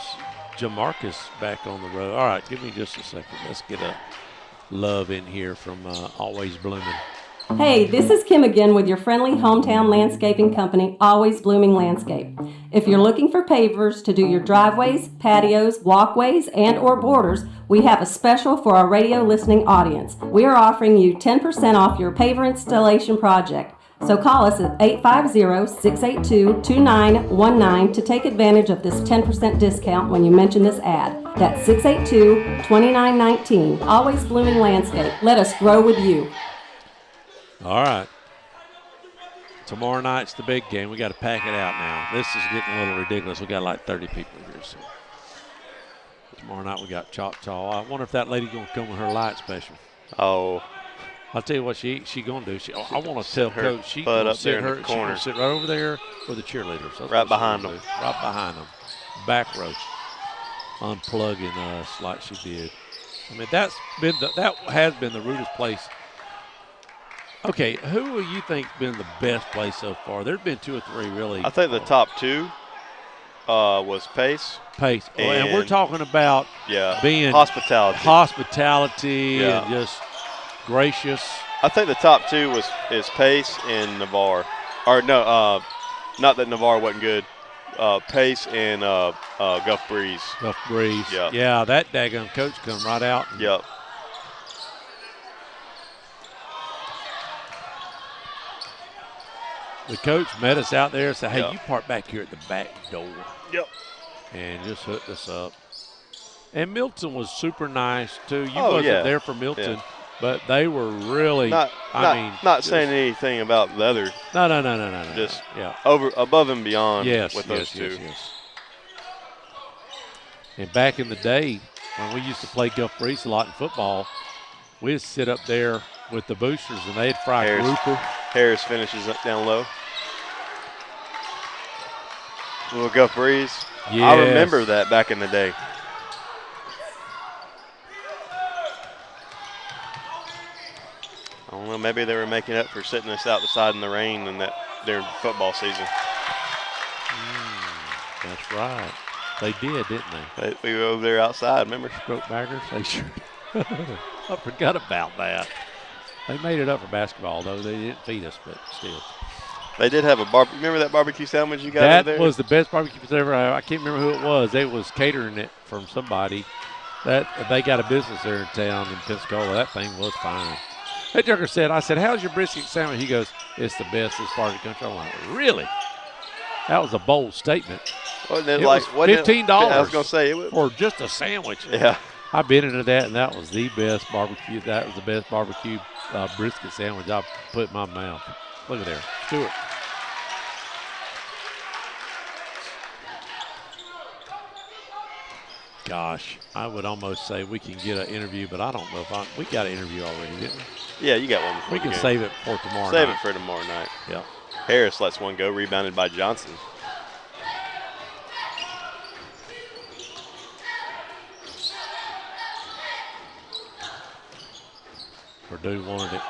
Speaker 3: Jamarcus back on the road. All right, give me just a second. Let's get a love in here from Always Blooming.
Speaker 13: Hey, this is Kim again with your friendly hometown landscaping company, Always Blooming Landscape. If you're looking for pavers to do your driveways, patios, walkways, and or borders, we have a special for our radio listening audience. We are offering you 10% off your paver installation project. So call us at 850-682-2919 to take advantage of this 10% discount when you mention this ad. That's 682-2919. Always Blooming Landscape. Let us grow with you.
Speaker 3: All right. Tomorrow night's the big game. We got to pack it out now. This is getting a little ridiculous. We got like 30 people here. So tomorrow night we got Choctaw. I wonder if that lady gonna come with her light special.
Speaker 4: Oh.
Speaker 3: I'll tell you what she gonna do. I want to tell Coach she
Speaker 4: butt
Speaker 3: gonna
Speaker 4: up there
Speaker 3: sit
Speaker 4: in
Speaker 3: her
Speaker 4: the corner.
Speaker 3: she gonna sit right over there with the cheerleaders. That's
Speaker 4: Right
Speaker 3: what
Speaker 4: behind
Speaker 3: she'll
Speaker 4: them.
Speaker 3: do. Right behind them. Back row. unplugging us like she did. I mean, that has been the rudest place. Okay, who do you think has been the best place so far? There's been 2 or 3 really.
Speaker 4: I think the top 2 was Pace.
Speaker 3: And we're talking about being hospitality and just gracious.
Speaker 4: I think the top 2 is Pace and Navarre. Or no, not that Navarre wasn't good. Pace and Guff Breeze.
Speaker 3: Guff Breeze.
Speaker 4: Yep.
Speaker 3: Yeah, that daggone coach come right out.
Speaker 4: Yep.
Speaker 3: The coach met us out there and said, hey, you park back here at the back door.
Speaker 4: Yep.
Speaker 3: And just hooked us up. And Milton was super nice, too. You wasn't there for Milton, but they were really,
Speaker 4: not saying anything about the other.
Speaker 3: No.
Speaker 4: Just above and beyond with those two.
Speaker 3: Yes. And back in the day, when we used to play Guff Breeze a lot in football, we'd sit up there with the boosters, and they'd fry grouper.
Speaker 4: Harris finishes up down low. Little Guff Breeze.
Speaker 3: Yes.
Speaker 4: I remember that back in the day. I don't know, maybe they were making up for sitting us outside in the rain during football season.
Speaker 3: That's right. They did, didn't they?
Speaker 4: We were over there outside, remember?
Speaker 3: Stroke baggers, they sure did. I forgot about that. They made it up for basketball, though. They didn't feed us, but still.
Speaker 4: They did have a barbecue. Remember that barbecue sandwich you got over there?
Speaker 3: That was the best barbecue ever. I can't remember who it was. They was catering it from somebody. They got a business there in town in Pensacola. That thing was fine. That joker said, I said, how's your brisket sandwich? He goes, it's the best this part of the country. I'm like, really? That was a bold statement.
Speaker 4: Wasn't it
Speaker 3: was $15
Speaker 4: I was going to say.
Speaker 3: for just a sandwich.
Speaker 4: Yeah.
Speaker 3: I've been into that, and that was the best barbecue. That was the best barbecue brisket sandwich I've put in my mouth. Look at there. Stewart. Gosh, I would almost say we can get an interview, but I don't know if we got an interview already, didn't we?
Speaker 4: Yeah, you got one.
Speaker 3: We can save it for tomorrow night.
Speaker 4: Save it for tomorrow night.
Speaker 3: Yeah.
Speaker 4: Harris lets one go, rebounded by Johnson.
Speaker 3: Purdue wanted it.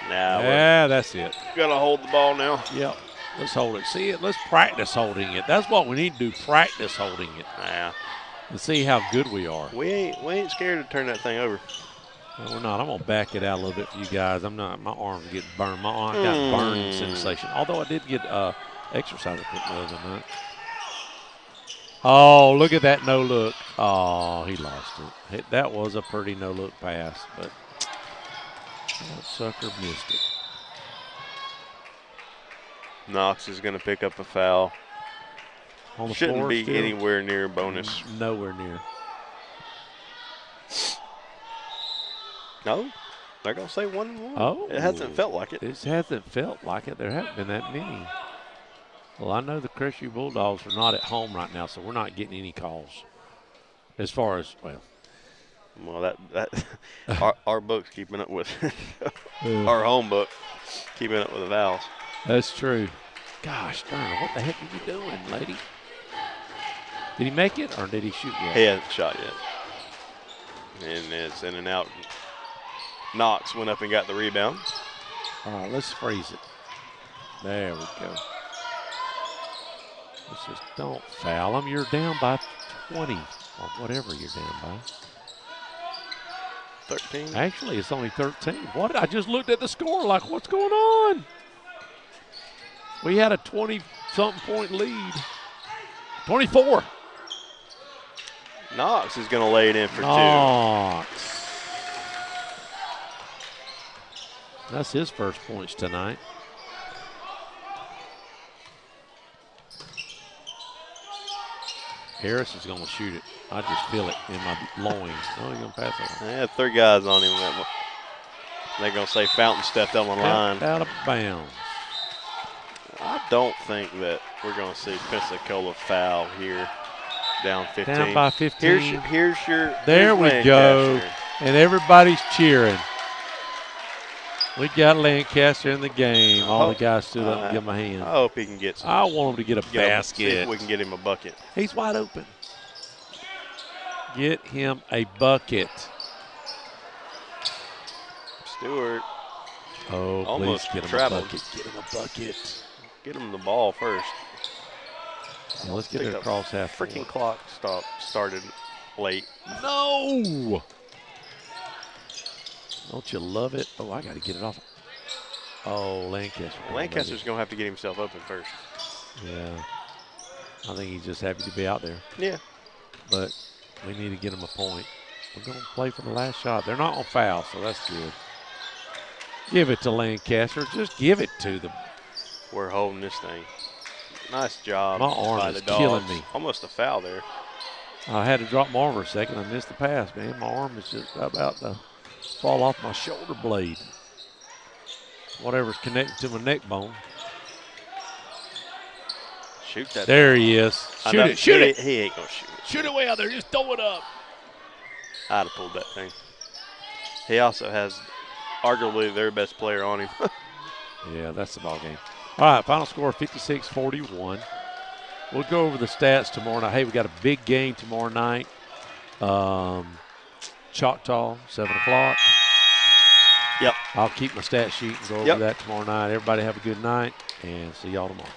Speaker 4: Now,
Speaker 3: that's it.
Speaker 4: Got to hold the ball now.
Speaker 3: Yep. Let's hold it. See it. Let's practice holding it. That's what we need to do. Practice holding it.
Speaker 4: Yeah.
Speaker 3: And see how good we are.
Speaker 4: We ain't scared to turn that thing over.
Speaker 3: No, we're not. I'm gonna back it out a little bit for you guys. I'm not. My arm's getting burned. My arm got burning sensation. Although I did get exercise equipment the other night. Oh, look at that no look. Oh, he lost it. That was a pretty no look pass, but that sucker missed it.
Speaker 4: Knox is going to pick up a foul.
Speaker 3: On the
Speaker 4: Shouldn't
Speaker 3: floor
Speaker 4: be
Speaker 3: still?
Speaker 4: anywhere near bonus.
Speaker 3: Nowhere near.
Speaker 4: No, they're going to say 1-1.
Speaker 3: Oh,
Speaker 4: it hasn't felt like it.
Speaker 3: It hasn't felt like it. There haven't been that many. Well, I know the Crestview Bulldogs are not at home right now, so we're not getting any calls. As far as
Speaker 4: that our book's keeping up with our home book, keeping up with the vowels.
Speaker 3: That's true. Gosh darn, what the heck are you doing, lady? Did he make it or did he shoot yet?
Speaker 4: He hasn't shot yet. And it's in and out. Knox went up and got the rebound.
Speaker 3: All right, let's freeze it. There we go. Let's just don't foul him. You're down by 20 or whatever you're down by.
Speaker 4: 13.
Speaker 3: Actually, it's only 13. What? I just looked at the score like, what's going on? We had a 20-something point lead. 24.
Speaker 4: Knox is going to lay it in for
Speaker 3: Knox. That's his first points tonight. Harris is going to shoot it. I just feel it in my loins. Oh, he's going to pass it.
Speaker 4: They had 3 guys on him. They're going to say Fountain stepped on the line.
Speaker 3: Out of bounds.
Speaker 4: I don't think that we're going to see Pensacola foul here. Down 15.
Speaker 3: Down by 15.
Speaker 4: Here's your.
Speaker 3: There we go. And everybody's cheering. We got Lancaster in the game. All the guys stood up and give him a hand.
Speaker 4: I hope he can get some.
Speaker 3: I want him to get a basket.
Speaker 4: See if we can get him a bucket.
Speaker 3: He's wide open. Get him a bucket.
Speaker 4: Stewart.
Speaker 3: Oh,
Speaker 4: almost
Speaker 3: please get him
Speaker 4: traveled.
Speaker 3: a bucket. Get him a bucket.
Speaker 4: Get him the ball first.
Speaker 3: Well, let's get it across half.
Speaker 4: Freaking clock started late.
Speaker 3: No! Don't you love it? Oh, I got to get it off. Oh, Lancaster.
Speaker 4: Lancaster's going to have to get himself open first.
Speaker 3: Yeah. I think he's just happy to be out there.
Speaker 4: Yeah.
Speaker 3: But we need to get him a point. We're going to play for the last shot. They're not on foul, so that's good. Give it to Lancaster. Just give it to them.
Speaker 4: We're holding this thing. Nice job.
Speaker 3: My arm
Speaker 4: by
Speaker 3: is
Speaker 4: the Dogs.
Speaker 3: killing me.
Speaker 4: Almost a foul there.
Speaker 3: I had to drop my arm for a second. I missed the pass, man. My arm is just about to fall off my shoulder blade. Whatever's connected to my neck bone.
Speaker 4: Shoot that.
Speaker 3: There he is. Shoot it. Shoot it.
Speaker 4: He ain't going to shoot it.
Speaker 3: Shoot it way out there. Just throw it up.
Speaker 4: I'd have pulled that thing. He also has arguably their best player on him.
Speaker 3: Yeah, that's the ball game. All right, final score 56-41. We'll go over the stats tomorrow night. Hey, we got a big game tomorrow night. Choctaw, 7 o'clock.
Speaker 4: Yep.
Speaker 3: I'll keep my stat sheet and go over that tomorrow night. Everybody have a good night, and see y'all tomorrow.